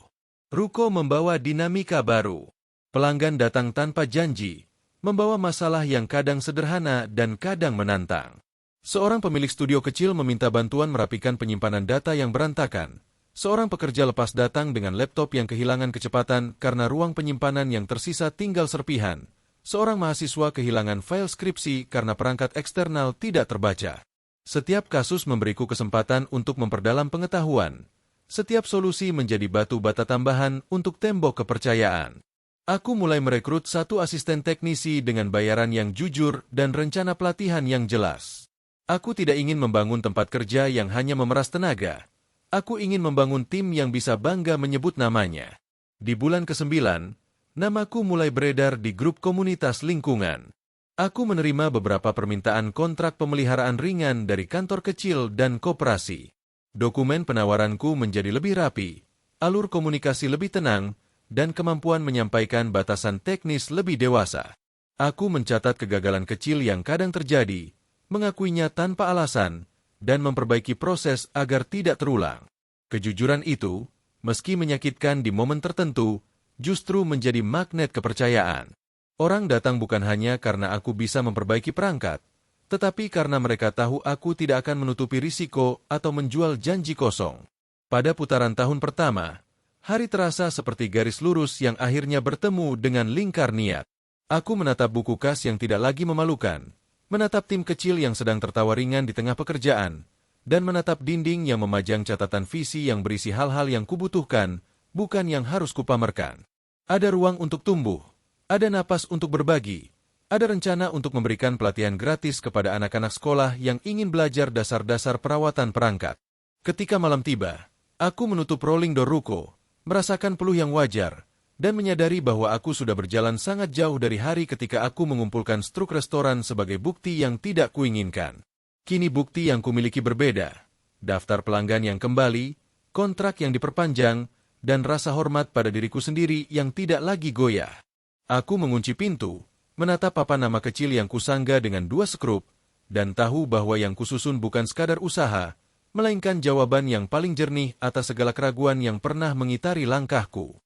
[SPEAKER 1] Ruko membawa dinamika baru. Pelanggan datang tanpa janji, membawa masalah yang kadang sederhana dan kadang menantang. Seorang pemilik studio kecil meminta bantuan merapikan penyimpanan data yang berantakan. Seorang pekerja lepas datang dengan laptop yang kehilangan kecepatan karena ruang penyimpanan yang tersisa tinggal serpihan. Seorang mahasiswa kehilangan file skripsi karena perangkat eksternal tidak terbaca. Setiap kasus memberiku kesempatan untuk memperdalam pengetahuan. Setiap solusi menjadi batu bata tambahan untuk tembok kepercayaan. Aku mulai merekrut satu asisten teknisi dengan bayaran yang jujur dan rencana pelatihan yang jelas. Aku tidak ingin membangun tempat kerja yang hanya memeras tenaga. Aku ingin membangun tim yang bisa bangga menyebut namanya. Di bulan ke-9, namaku mulai beredar di grup komunitas lingkungan. Aku menerima beberapa permintaan kontrak pemeliharaan ringan dari kantor kecil dan koperasi. Dokumen penawaranku menjadi lebih rapi, alur komunikasi lebih tenang, dan kemampuan menyampaikan batasan teknis lebih dewasa. Aku mencatat kegagalan kecil yang kadang terjadi, mengakuinya tanpa alasan, dan memperbaiki proses agar tidak terulang. Kejujuran itu, meski menyakitkan di momen tertentu, justru menjadi magnet kepercayaan. Orang datang bukan hanya karena aku bisa memperbaiki perangkat, tetapi karena mereka tahu aku tidak akan menutupi risiko atau menjual janji kosong. Pada putaran tahun pertama, hari terasa seperti garis lurus yang akhirnya bertemu dengan lingkar niat. Aku menatap buku kas yang tidak lagi memalukan, menatap tim kecil yang sedang tertawa ringan di tengah pekerjaan, dan menatap dinding yang memajang catatan visi yang berisi hal-hal yang kubutuhkan, bukan yang harus kupamerkan. Ada ruang untuk tumbuh, ada napas untuk berbagi, ada rencana untuk memberikan pelatihan gratis kepada anak-anak sekolah yang ingin belajar dasar-dasar perawatan perangkat. Ketika malam tiba, aku menutup rolling door ruko, merasakan peluh yang wajar, dan menyadari bahwa aku sudah berjalan sangat jauh dari hari ketika aku mengumpulkan struk restoran sebagai bukti yang tidak kuinginkan. Kini bukti yang kumiliki berbeda, daftar pelanggan yang kembali, kontrak yang diperpanjang, dan rasa hormat pada diriku sendiri yang tidak lagi goyah. Aku mengunci pintu, menatap papan nama kecil yang kusangga dengan 2 skrup, dan tahu bahwa yang kususun bukan sekadar usaha, melainkan jawaban yang paling jernih atas segala keraguan yang pernah mengitari langkahku.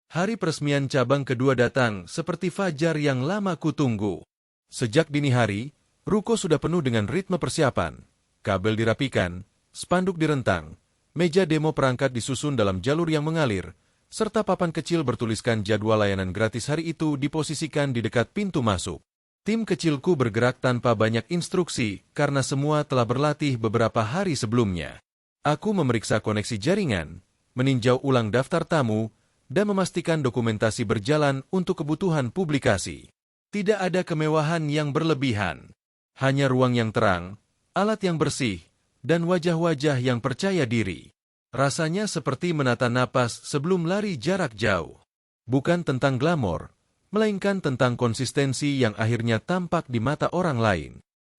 [SPEAKER 1] Hari peresmian cabang kedua datang seperti fajar yang lama kutunggu. Sejak dini hari, ruko sudah penuh dengan ritme persiapan. Kabel dirapikan, spanduk direntang, meja demo perangkat disusun dalam jalur yang mengalir, serta papan kecil bertuliskan jadwal layanan gratis hari itu diposisikan di dekat pintu masuk. Tim kecilku bergerak tanpa banyak instruksi karena semua telah berlatih beberapa hari sebelumnya. Aku memeriksa koneksi jaringan, meninjau ulang daftar tamu, dan memastikan dokumentasi berjalan untuk kebutuhan publikasi. Tidak ada kemewahan yang berlebihan, hanya ruang yang terang, alat yang bersih, dan wajah-wajah yang percaya diri. Rasanya seperti menata napas sebelum lari jarak jauh. Bukan tentang glamor, melainkan tentang konsistensi yang akhirnya tampak di mata orang lain.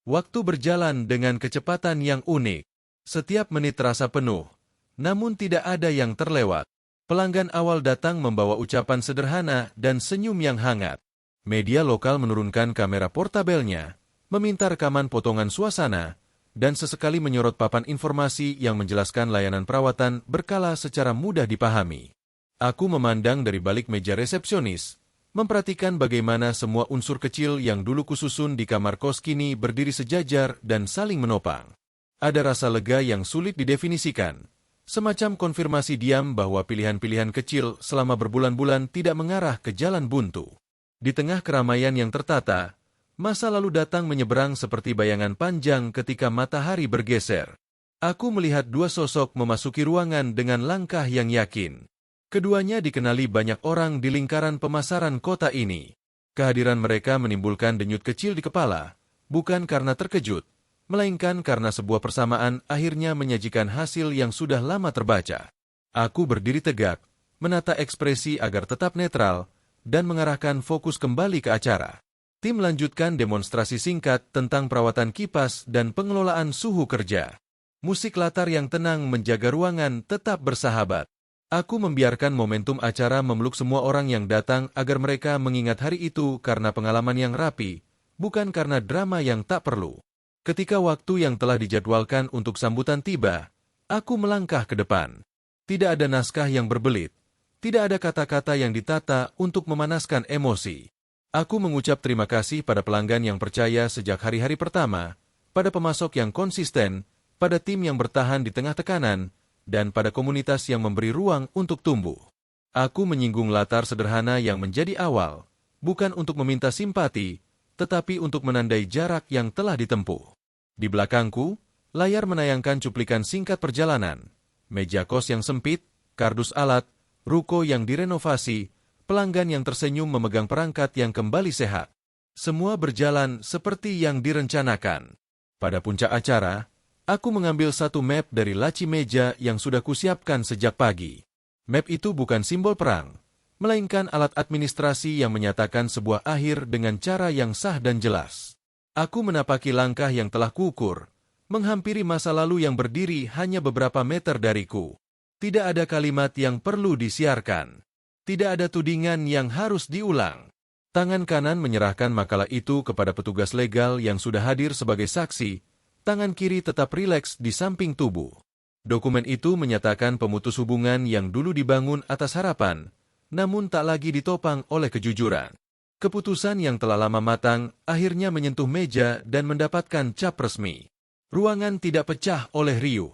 [SPEAKER 1] Waktu berjalan dengan kecepatan yang unik. Setiap menit terasa penuh, namun tidak ada yang terlewat. Pelanggan awal datang membawa ucapan sederhana dan senyum yang hangat. Media lokal menurunkan kamera portabelnya, meminta rekaman potongan suasana, dan sesekali menyorot papan informasi yang menjelaskan layanan perawatan berkala secara mudah dipahami. Aku memandang dari balik meja resepsionis, memperhatikan bagaimana semua unsur kecil yang dulu kususun di kamar kos kini berdiri sejajar dan saling menopang. Ada rasa lega yang sulit didefinisikan, semacam konfirmasi diam bahwa pilihan-pilihan kecil selama berbulan-bulan tidak mengarah ke jalan buntu. Di tengah keramaian yang tertata, Masa lalu datang menyeberang seperti bayangan panjang ketika matahari bergeser. Aku melihat dua sosok memasuki ruangan dengan langkah yang yakin. Keduanya dikenali banyak orang di lingkaran pemasaran kota ini. Kehadiran mereka menimbulkan denyut kecil di kepala, bukan karena terkejut, melainkan karena sebuah persamaan akhirnya menyajikan hasil yang sudah lama terbaca. Aku berdiri tegak, menata ekspresi agar tetap netral, dan mengarahkan fokus kembali ke acara. Tim lanjutkan demonstrasi singkat tentang perawatan kipas dan pengelolaan suhu kerja. Musik latar yang tenang menjaga ruangan tetap bersahabat. Aku membiarkan momentum acara memeluk semua orang yang datang agar mereka mengingat hari itu karena pengalaman yang rapi, bukan karena drama yang tak perlu. Ketika waktu yang telah dijadwalkan untuk sambutan tiba, aku melangkah ke depan. Tidak ada naskah yang berbelit, tidak ada kata-kata yang ditata untuk memanaskan emosi. Aku mengucap terima kasih pada pelanggan yang percaya sejak hari-hari pertama, pada pemasok yang konsisten, pada tim yang bertahan di tengah tekanan, dan pada komunitas yang memberi ruang untuk tumbuh. Aku menyinggung latar sederhana yang menjadi awal, bukan untuk meminta simpati, tetapi untuk menandai jarak yang telah ditempuh. Di belakangku, layar menayangkan cuplikan singkat perjalanan, meja kos yang sempit, kardus alat, ruko yang direnovasi, pelanggan yang tersenyum memegang perangkat yang kembali sehat. Semua berjalan seperti yang direncanakan. Pada puncak acara, aku mengambil satu map dari laci meja yang sudah kusiapkan sejak pagi. Map itu bukan simbol perang, melainkan alat administrasi yang menyatakan sebuah akhir dengan cara yang sah dan jelas. Aku menapaki langkah yang telah kuukur, menghampiri masa lalu yang berdiri hanya beberapa meter dariku. Tidak ada kalimat yang perlu disiarkan. Tidak ada tudingan yang harus diulang. Tangan kanan menyerahkan makalah itu kepada petugas legal yang sudah hadir sebagai saksi. Tangan kiri tetap rileks di samping tubuh. Dokumen itu menyatakan pemutus hubungan yang dulu dibangun atas harapan, namun tak lagi ditopang oleh kejujuran. Keputusan yang telah lama matang akhirnya menyentuh meja dan mendapatkan cap resmi. Ruangan tidak pecah oleh riuh.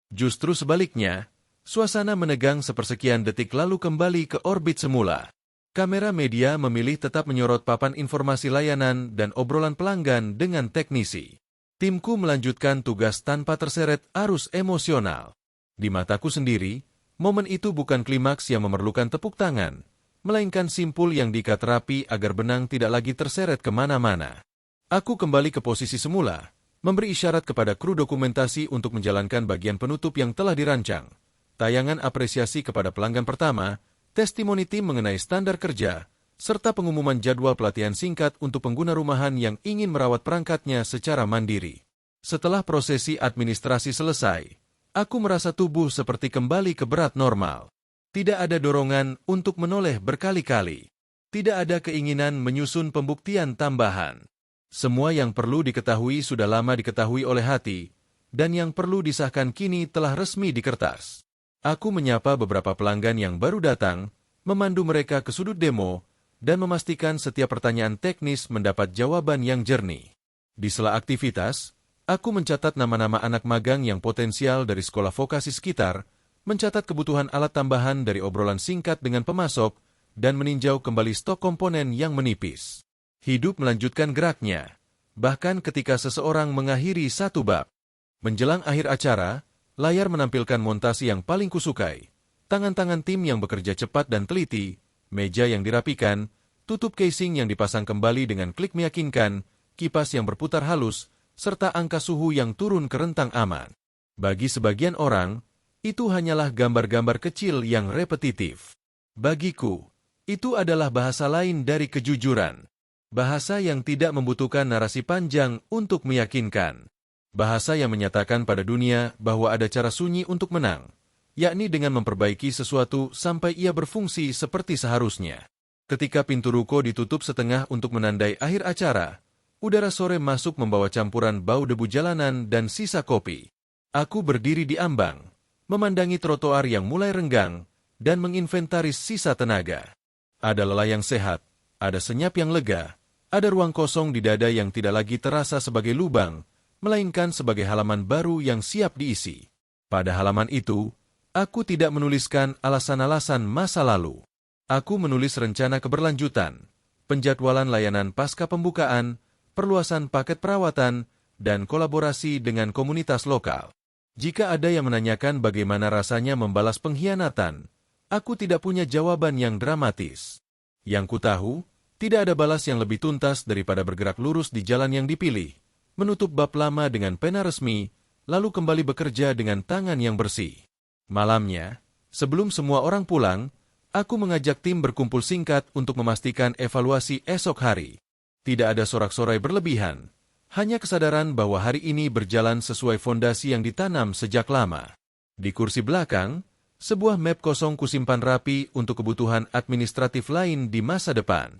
[SPEAKER 1] Justru sebaliknya, suasana menegang sepersekian detik lalu kembali ke orbit semula. Kamera media memilih tetap menyorot papan informasi layanan dan obrolan pelanggan dengan teknisi. Timku melanjutkan tugas tanpa terseret arus emosional. Di mataku sendiri, momen itu bukan klimaks yang memerlukan tepuk tangan, melainkan simpul yang diikat rapi agar benang tidak lagi terseret kemana-mana. Aku kembali ke posisi semula, memberi isyarat kepada kru dokumentasi untuk menjalankan bagian penutup yang telah dirancang. Tayangan apresiasi kepada pelanggan pertama, testimoni tim mengenai standar kerja, serta pengumuman jadwal pelatihan singkat untuk pengguna rumahan yang ingin merawat perangkatnya secara mandiri. Setelah prosesi administrasi selesai, aku merasa tubuh seperti kembali ke berat normal. Tidak ada dorongan untuk menoleh berkali-kali. Tidak ada keinginan menyusun pembuktian tambahan. Semua yang perlu diketahui sudah lama diketahui oleh hati, dan yang perlu disahkan kini telah resmi di kertas. Aku menyapa beberapa pelanggan yang baru datang, memandu mereka ke sudut demo, dan memastikan setiap pertanyaan teknis mendapat jawaban yang jernih. Di sela aktivitas, aku mencatat nama-nama anak magang yang potensial dari sekolah vokasi sekitar, mencatat kebutuhan alat tambahan dari obrolan singkat dengan pemasok, dan meninjau kembali stok komponen yang menipis. Hidup melanjutkan geraknya, bahkan ketika seseorang mengakhiri satu bab. Menjelang akhir acara, layar menampilkan montasi yang paling kusukai, tangan-tangan tim yang bekerja cepat dan teliti, meja yang dirapikan, tutup casing yang dipasang kembali dengan klik meyakinkan, kipas yang berputar halus, serta angka suhu yang turun ke rentang aman. Bagi sebagian orang, itu hanyalah gambar-gambar kecil yang repetitif. Bagiku, itu adalah bahasa lain dari kejujuran. Bahasa yang tidak membutuhkan narasi panjang untuk meyakinkan. Bahasa yang menyatakan pada dunia bahwa ada cara sunyi untuk menang, yakni dengan memperbaiki sesuatu sampai ia berfungsi seperti seharusnya. Ketika pintu ruko ditutup setengah untuk menandai akhir acara, udara sore masuk membawa campuran bau debu jalanan dan sisa kopi. Aku berdiri di ambang, memandangi trotoar yang mulai renggang, dan menginventaris sisa tenaga. Ada lelah yang sehat, ada senyap yang lega, ada ruang kosong di dada yang tidak lagi terasa sebagai lubang, melainkan sebagai halaman baru yang siap diisi. Pada halaman itu, aku tidak menuliskan alasan-alasan masa lalu. Aku menulis rencana keberlanjutan, penjadwalan layanan pasca pembukaan, perluasan paket perawatan, dan kolaborasi dengan komunitas lokal. Jika ada yang menanyakan bagaimana rasanya membalas pengkhianatan, aku tidak punya jawaban yang dramatis. Yang kutahu, tidak ada balas yang lebih tuntas daripada bergerak lurus di jalan yang dipilih, menutup bab lama dengan pena resmi, lalu kembali bekerja dengan tangan yang bersih. Malamnya, sebelum semua orang pulang, aku mengajak tim berkumpul singkat untuk memastikan evaluasi esok hari. Tidak ada sorak-sorai berlebihan, hanya kesadaran bahwa hari ini berjalan sesuai fondasi yang ditanam sejak lama. Di kursi belakang, sebuah map kosong kusimpan rapi untuk kebutuhan administratif lain di masa depan.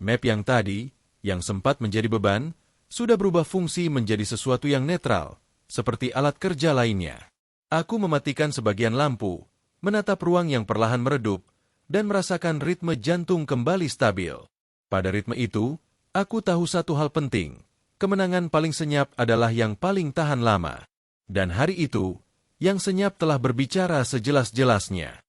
[SPEAKER 1] Map yang tadi, yang sempat menjadi beban, sudah berubah fungsi menjadi sesuatu yang netral, seperti alat kerja lainnya. Aku mematikan sebagian lampu, menatap ruang yang perlahan meredup, dan merasakan ritme jantung kembali stabil. Pada ritme itu, aku tahu satu hal penting. Kemenangan paling senyap adalah yang paling tahan lama. Dan hari itu, yang senyap telah berbicara sejelas-jelasnya.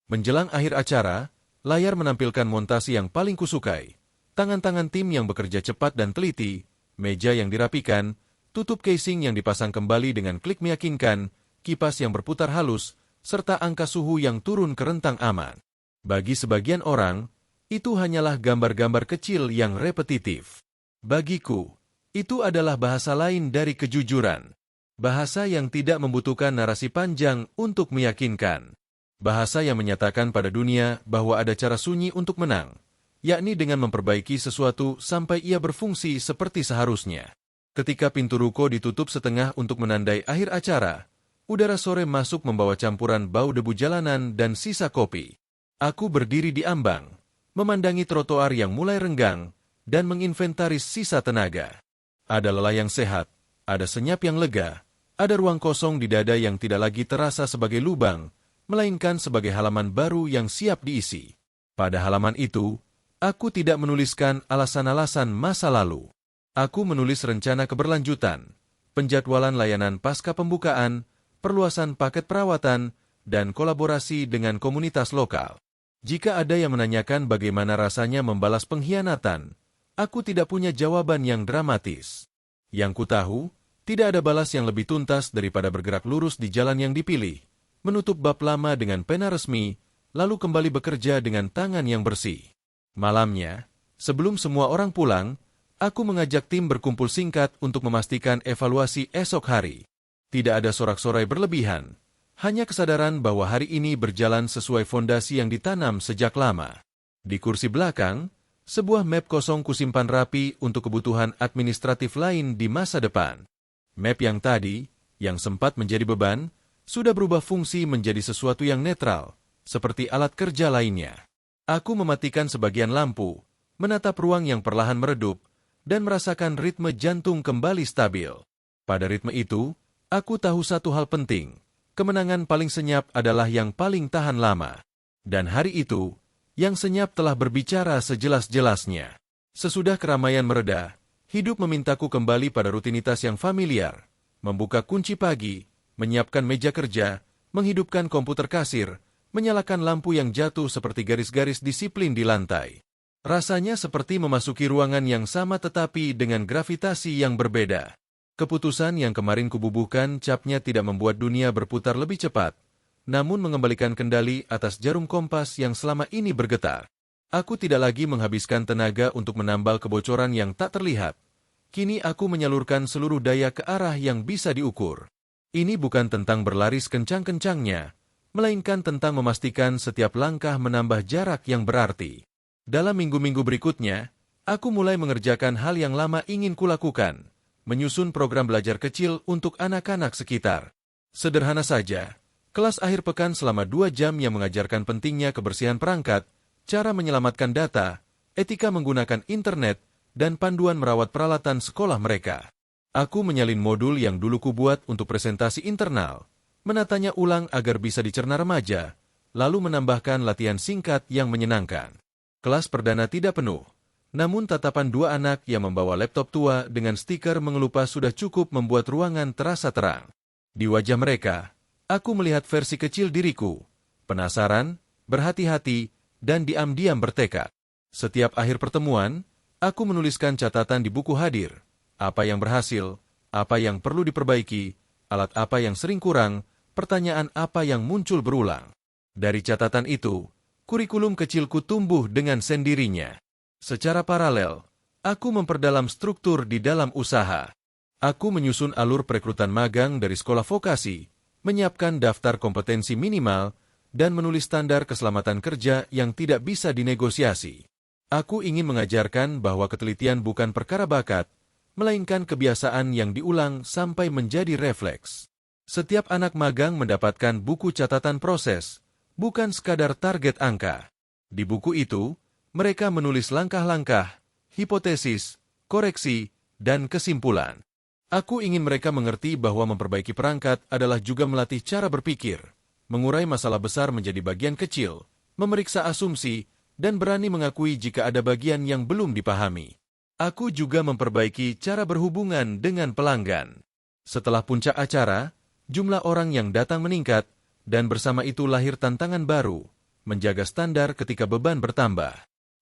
[SPEAKER 1] Menjelang akhir acara, layar menampilkan montasi yang paling kusukai. Tangan-tangan tim yang bekerja cepat dan teliti, meja yang dirapikan, tutup casing yang dipasang kembali dengan klik meyakinkan, kipas yang berputar halus, serta angka suhu yang turun ke rentang aman. Bagi sebagian orang, itu hanyalah gambar-gambar kecil yang repetitif. Bagiku, itu adalah bahasa lain dari kejujuran. Bahasa yang tidak membutuhkan narasi panjang untuk meyakinkan. Bahasa yang menyatakan pada dunia bahwa ada cara sunyi untuk menang, yakni dengan memperbaiki sesuatu sampai ia berfungsi seperti seharusnya. Ketika pintu ruko ditutup setengah untuk menandai akhir acara, udara sore masuk membawa campuran bau debu jalanan dan sisa kopi. Aku berdiri di ambang, memandangi trotoar yang mulai renggang, dan menginventaris sisa tenaga. Ada lelah yang sehat, ada senyap yang lega, ada ruang kosong di dada yang tidak lagi terasa sebagai lubang, melainkan sebagai halaman baru yang siap diisi. Pada halaman itu, aku tidak menuliskan alasan-alasan masa lalu. Aku menulis rencana keberlanjutan, penjadwalan layanan pasca pembukaan, perluasan paket perawatan, dan kolaborasi dengan komunitas lokal. Jika ada yang menanyakan bagaimana rasanya membalas pengkhianatan, aku tidak punya jawaban yang dramatis. Yang kutahu, tidak ada balas yang lebih tuntas daripada bergerak lurus di jalan yang dipilih, menutup bab lama dengan pena resmi, lalu kembali bekerja dengan tangan yang bersih. Malamnya, sebelum semua orang pulang, aku mengajak tim berkumpul singkat untuk memastikan evaluasi esok hari. Tidak ada sorak-sorai berlebihan, hanya kesadaran bahwa hari ini berjalan sesuai fondasi yang ditanam sejak lama. Di kursi belakang, sebuah map kosong kusimpan rapi untuk kebutuhan administratif lain di masa depan. Map yang tadi, yang sempat menjadi beban, sudah berubah fungsi menjadi sesuatu yang netral, seperti alat kerja lainnya. Aku mematikan sebagian lampu, menatap ruang yang perlahan meredup, dan merasakan ritme jantung kembali stabil. Pada ritme itu, aku tahu satu hal penting. Kemenangan paling senyap adalah yang paling tahan lama. Dan hari itu, yang senyap telah berbicara sejelas-jelasnya. Sesudah keramaian mereda, hidup memintaku kembali pada rutinitas yang familiar, membuka kunci pagi, menyiapkan meja kerja, menghidupkan komputer kasir, menyalakan lampu yang jatuh seperti garis-garis disiplin di lantai. Rasanya seperti memasuki ruangan yang sama tetapi dengan gravitasi yang berbeda. Keputusan yang kemarin kububuhkan capnya tidak membuat dunia berputar lebih cepat, namun mengembalikan kendali atas jarum kompas yang selama ini bergetar. Aku tidak lagi menghabiskan tenaga untuk menambal kebocoran yang tak terlihat. Kini aku menyalurkan seluruh daya ke arah yang bisa diukur. Ini bukan tentang berlari sekencang-kencangnya, melainkan tentang memastikan setiap langkah menambah jarak yang berarti. Dalam minggu-minggu berikutnya, aku mulai mengerjakan hal yang lama ingin kulakukan, menyusun program belajar kecil untuk anak-anak sekitar. Sederhana saja, kelas akhir pekan selama 2 jam yang mengajarkan pentingnya kebersihan perangkat, cara menyelamatkan data, etika menggunakan internet, dan panduan merawat peralatan sekolah mereka. Aku menyalin modul yang dulu kubuat untuk presentasi internal, menatanya ulang agar bisa dicerna remaja, lalu menambahkan latihan singkat yang menyenangkan. Kelas perdana tidak penuh, namun tatapan 2 anak yang membawa laptop tua dengan stiker mengelupas sudah cukup membuat ruangan terasa terang. Di wajah mereka, aku melihat versi kecil diriku, penasaran, berhati-hati, dan diam-diam bertekad. Setiap akhir pertemuan, Aku menuliskan catatan di buku hadir, apa yang berhasil, apa yang perlu diperbaiki, alat apa yang sering kurang, pertanyaan apa yang muncul berulang. Dari catatan itu, kurikulum kecilku tumbuh dengan sendirinya. Secara paralel, aku memperdalam struktur di dalam usaha. Aku menyusun alur perekrutan magang dari sekolah vokasi, menyiapkan daftar kompetensi minimal, dan menulis standar keselamatan kerja yang tidak bisa dinegosiasi. Aku ingin mengajarkan bahwa ketelitian bukan perkara bakat, melainkan kebiasaan yang diulang sampai menjadi refleks. Setiap anak magang mendapatkan buku catatan proses, bukan sekadar target angka. Di buku itu, mereka menulis langkah-langkah, hipotesis, koreksi, dan kesimpulan. Aku ingin mereka mengerti bahwa memperbaiki perangkat adalah juga melatih cara berpikir, mengurai masalah besar menjadi bagian kecil, memeriksa asumsi, dan berani mengakui jika ada bagian yang belum dipahami. Aku juga memperbaiki cara berhubungan dengan pelanggan. Setelah puncak acara, jumlah orang yang datang meningkat, dan bersama itu lahir tantangan baru, menjaga standar ketika beban bertambah.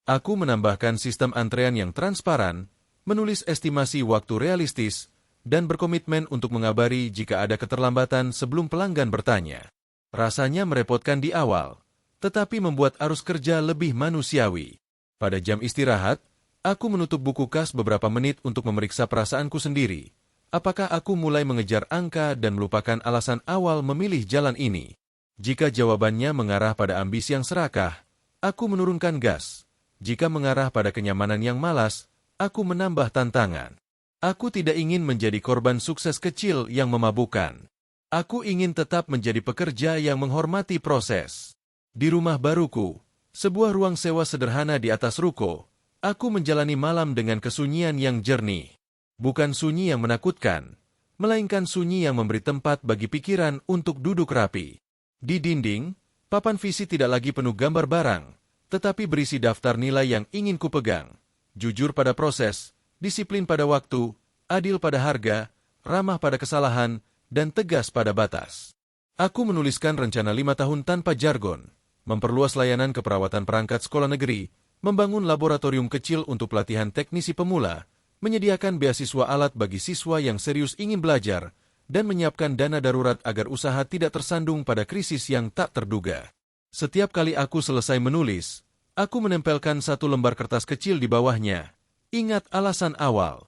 [SPEAKER 1] Aku menambahkan sistem antrean yang transparan, menulis estimasi waktu realistis, dan berkomitmen untuk mengabari jika ada keterlambatan sebelum pelanggan bertanya. Rasanya merepotkan di awal, tetapi membuat arus kerja lebih manusiawi. Pada jam istirahat, aku menutup buku kas beberapa menit untuk memeriksa perasaanku sendiri. Apakah aku mulai mengejar angka dan melupakan alasan awal memilih jalan ini? Jika jawabannya mengarah pada ambisi yang serakah, aku menurunkan gas. Jika mengarah pada kenyamanan yang malas, aku menambah tantangan. Aku tidak ingin menjadi korban sukses kecil yang memabukkan. Aku ingin tetap menjadi pekerja yang menghormati proses. Di rumah baruku, sebuah ruang sewa sederhana di atas ruko, aku menjalani malam dengan kesunyian yang jernih. Bukan sunyi yang menakutkan, melainkan sunyi yang memberi tempat bagi pikiran untuk duduk rapi. Di dinding, papan visi tidak lagi penuh gambar barang, tetapi berisi daftar nilai yang ingin kupegang. Jujur pada proses, disiplin pada waktu, adil pada harga, ramah pada kesalahan, dan tegas pada batas. Aku menuliskan rencana 5 tahun tanpa jargon, memperluas layanan keperawatan perangkat sekolah negeri, membangun laboratorium kecil untuk pelatihan teknisi pemula, menyediakan beasiswa alat bagi siswa yang serius ingin belajar, dan menyiapkan dana darurat agar usaha tidak tersandung pada krisis yang tak terduga. Setiap kali aku selesai menulis, aku menempelkan satu lembar kertas kecil di bawahnya. Ingat alasan awal.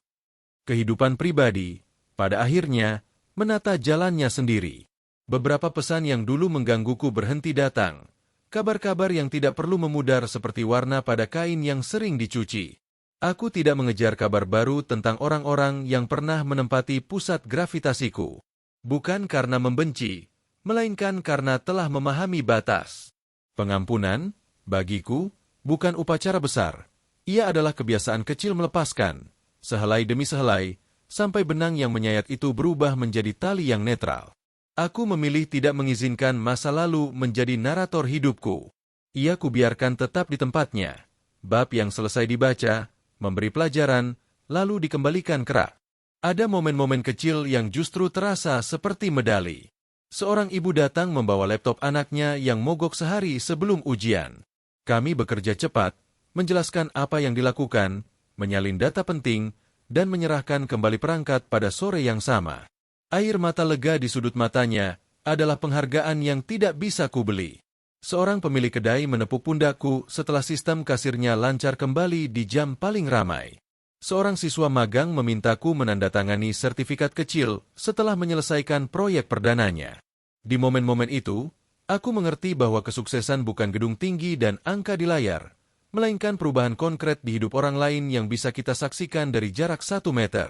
[SPEAKER 1] Kehidupan pribadi, pada akhirnya, menata jalannya sendiri. Beberapa pesan yang dulu menggangguku berhenti datang. Kabar-kabar yang tidak perlu memudar seperti warna pada kain yang sering dicuci. Aku tidak mengejar kabar baru tentang orang-orang yang pernah menempati pusat gravitasiku. Bukan karena membenci, melainkan karena telah memahami batas. Pengampunan, bagiku, bukan upacara besar. Ia adalah kebiasaan kecil melepaskan, sehelai demi sehelai, sampai benang yang menyayat itu berubah menjadi tali yang netral. Aku memilih tidak mengizinkan masa lalu menjadi narator hidupku. Ia kubiarkan tetap di tempatnya. Bab yang selesai dibaca, memberi pelajaran, lalu dikembalikan kerak. Ada momen-momen kecil yang justru terasa seperti medali. Seorang ibu datang membawa laptop anaknya yang mogok sehari sebelum ujian. Kami bekerja cepat, menjelaskan apa yang dilakukan, menyalin data penting, dan menyerahkan kembali perangkat pada sore yang sama. Air mata lega di sudut matanya adalah penghargaan yang tidak bisa kubeli. Seorang pemilik kedai menepuk pundakku setelah sistem kasirnya lancar kembali di jam paling ramai. Seorang siswa magang memintaku menandatangani sertifikat kecil setelah menyelesaikan proyek perdananya. Di momen-momen itu, aku mengerti bahwa kesuksesan bukan gedung tinggi dan angka di layar, melainkan perubahan konkret di hidup orang lain yang bisa kita saksikan dari jarak 1 meter.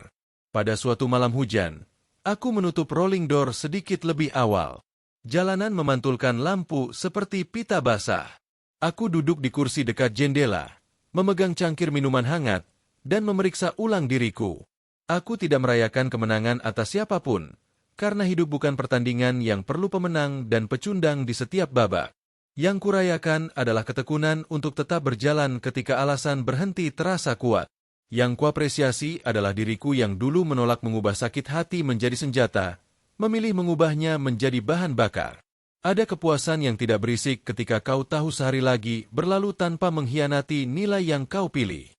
[SPEAKER 1] Pada suatu malam hujan, aku menutup rolling door sedikit lebih awal. Jalanan memantulkan lampu seperti pita basah. Aku duduk di kursi dekat jendela, memegang cangkir minuman hangat, dan memeriksa ulang diriku. Aku tidak merayakan kemenangan atas siapapun, karena hidup bukan pertandingan yang perlu pemenang dan pecundang di setiap babak. Yang kurayakan adalah ketekunan untuk tetap berjalan ketika alasan berhenti terasa kuat. Yang kuapresiasi adalah diriku yang dulu menolak mengubah sakit hati menjadi senjata, memilih mengubahnya menjadi bahan bakar. Ada kepuasan yang tidak berisik ketika kau tahu sehari lagi berlalu tanpa mengkhianati nilai yang kau pilih.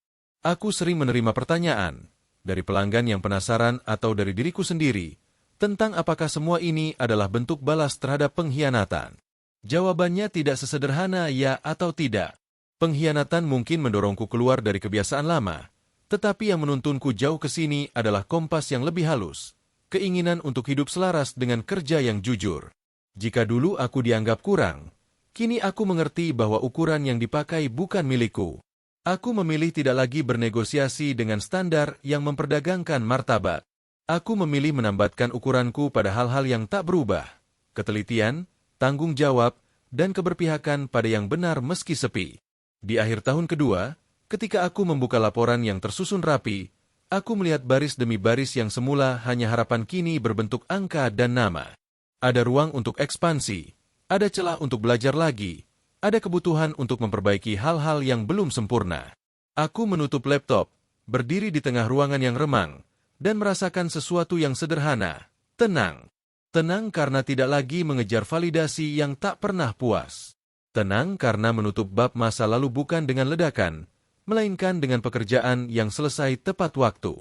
[SPEAKER 1] Aku sering menerima pertanyaan dari pelanggan yang penasaran atau dari diriku sendiri tentang apakah semua ini adalah bentuk balas terhadap pengkhianatan. Jawabannya tidak sesederhana ya atau tidak. Pengkhianatan mungkin mendorongku keluar dari kebiasaan lama, tetapi yang menuntunku jauh ke sini adalah kompas yang lebih halus, keinginan untuk hidup selaras dengan kerja yang jujur. Jika dulu aku dianggap kurang, kini aku mengerti bahwa ukuran yang dipakai bukan milikku. Aku memilih tidak lagi bernegosiasi dengan standar yang memperdagangkan martabat. Aku memilih menambatkan ukuranku pada hal-hal yang tak berubah, ketelitian, tanggung jawab, dan keberpihakan pada yang benar meski sepi. Di akhir tahun kedua, ketika aku membuka laporan yang tersusun rapi, aku melihat baris demi baris yang semula hanya harapan kini berbentuk angka dan nama. Ada ruang untuk ekspansi, ada celah untuk belajar lagi, ada kebutuhan untuk memperbaiki hal-hal yang belum sempurna. Aku menutup laptop, berdiri di tengah ruangan yang remang, dan merasakan sesuatu yang sederhana, tenang. Tenang karena tidak lagi mengejar validasi yang tak pernah puas. Tenang karena menutup bab masa lalu bukan dengan ledakan, melainkan dengan pekerjaan yang selesai tepat waktu.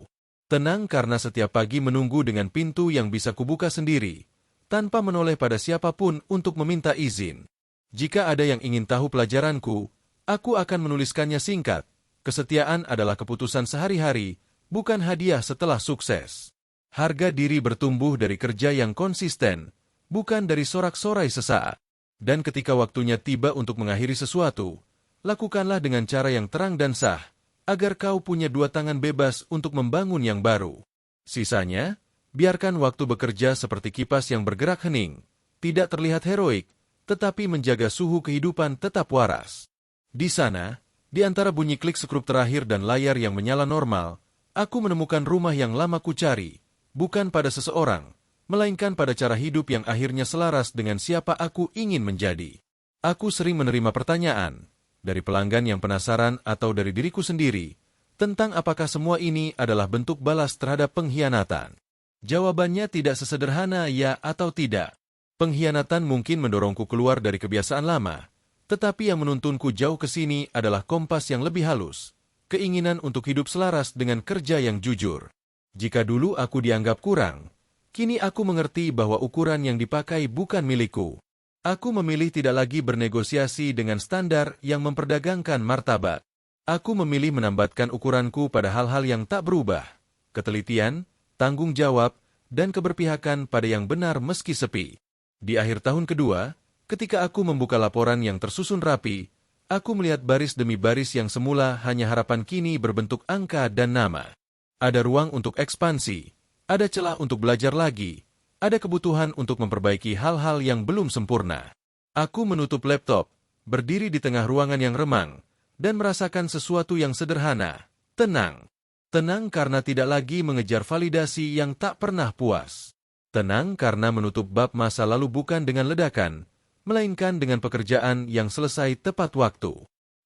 [SPEAKER 1] Tenang karena setiap pagi menunggu dengan pintu yang bisa kubuka sendiri, tanpa menoleh pada siapapun untuk meminta izin. Jika ada yang ingin tahu pelajaranku, aku akan menuliskannya singkat. Kesetiaan adalah keputusan sehari-hari, bukan hadiah setelah sukses. Harga diri bertumbuh dari kerja yang konsisten, bukan dari sorak-sorai sesaat. Dan ketika waktunya tiba untuk mengakhiri sesuatu, lakukanlah dengan cara yang terang dan sah, agar kau punya dua tangan bebas untuk membangun yang baru. Sisanya, biarkan waktu bekerja seperti kipas yang bergerak hening, tidak terlihat heroik, tetapi menjaga suhu kehidupan tetap waras. Di sana, di antara bunyi klik skrup terakhir dan layar yang menyala normal, aku menemukan rumah yang lama kucari, bukan pada seseorang, melainkan pada cara hidup yang akhirnya selaras dengan siapa aku ingin menjadi. Aku sering menerima pertanyaan dari pelanggan yang penasaran atau dari diriku sendiri tentang apakah semua ini adalah bentuk balas terhadap pengkhianatan. Jawabannya tidak sesederhana ya atau tidak. Pengkhianatan mungkin mendorongku keluar dari kebiasaan lama, tetapi yang menuntunku jauh ke sini adalah kompas yang lebih halus, keinginan untuk hidup selaras dengan kerja yang jujur. Jika dulu aku dianggap kurang, kini aku mengerti bahwa ukuran yang dipakai bukan milikku. Aku memilih tidak lagi bernegosiasi dengan standar yang memperdagangkan martabat. Aku memilih menambatkan ukuranku pada hal-hal yang tak berubah, ketelitian, tanggung jawab, dan keberpihakan pada yang benar meski sepi. Di akhir tahun kedua, ketika aku membuka laporan yang tersusun rapi, aku melihat baris demi baris yang semula hanya harapan kini berbentuk angka dan nama. Ada ruang untuk ekspansi, ada celah untuk belajar lagi, ada kebutuhan untuk memperbaiki hal-hal yang belum sempurna. Aku menutup laptop, berdiri di tengah ruangan yang remang, dan merasakan sesuatu yang sederhana, tenang. Tenang karena tidak lagi mengejar validasi yang tak pernah puas. Tenang karena menutup bab masa lalu bukan dengan ledakan, melainkan dengan pekerjaan yang selesai tepat waktu.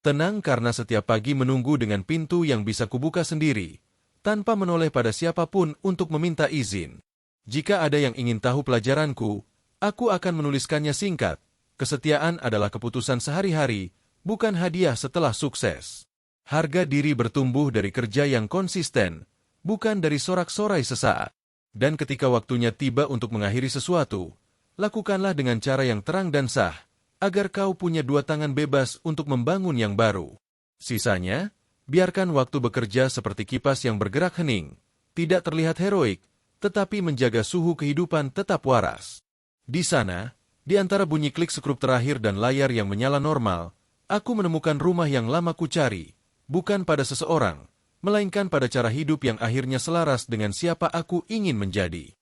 [SPEAKER 1] Tenang karena setiap pagi menunggu dengan pintu yang bisa kubuka sendiri, tanpa menoleh pada siapapun untuk meminta izin. Jika ada yang ingin tahu pelajaranku, aku akan menuliskannya singkat. Kesetiaan adalah keputusan sehari-hari, bukan hadiah setelah sukses. Harga diri bertumbuh dari kerja yang konsisten, bukan dari sorak-sorai sesaat. Dan ketika waktunya tiba untuk mengakhiri sesuatu, lakukanlah dengan cara yang terang dan sah, agar kau punya dua tangan bebas untuk membangun yang baru. Sisanya, biarkan waktu bekerja seperti kipas yang bergerak hening, tidak terlihat heroik, tetapi menjaga suhu kehidupan tetap waras. Di sana, di antara bunyi klik skrup terakhir dan layar yang menyala normal, aku menemukan rumah yang lama kucari, bukan pada seseorang, melainkan pada cara hidup yang akhirnya selaras dengan siapa aku ingin menjadi.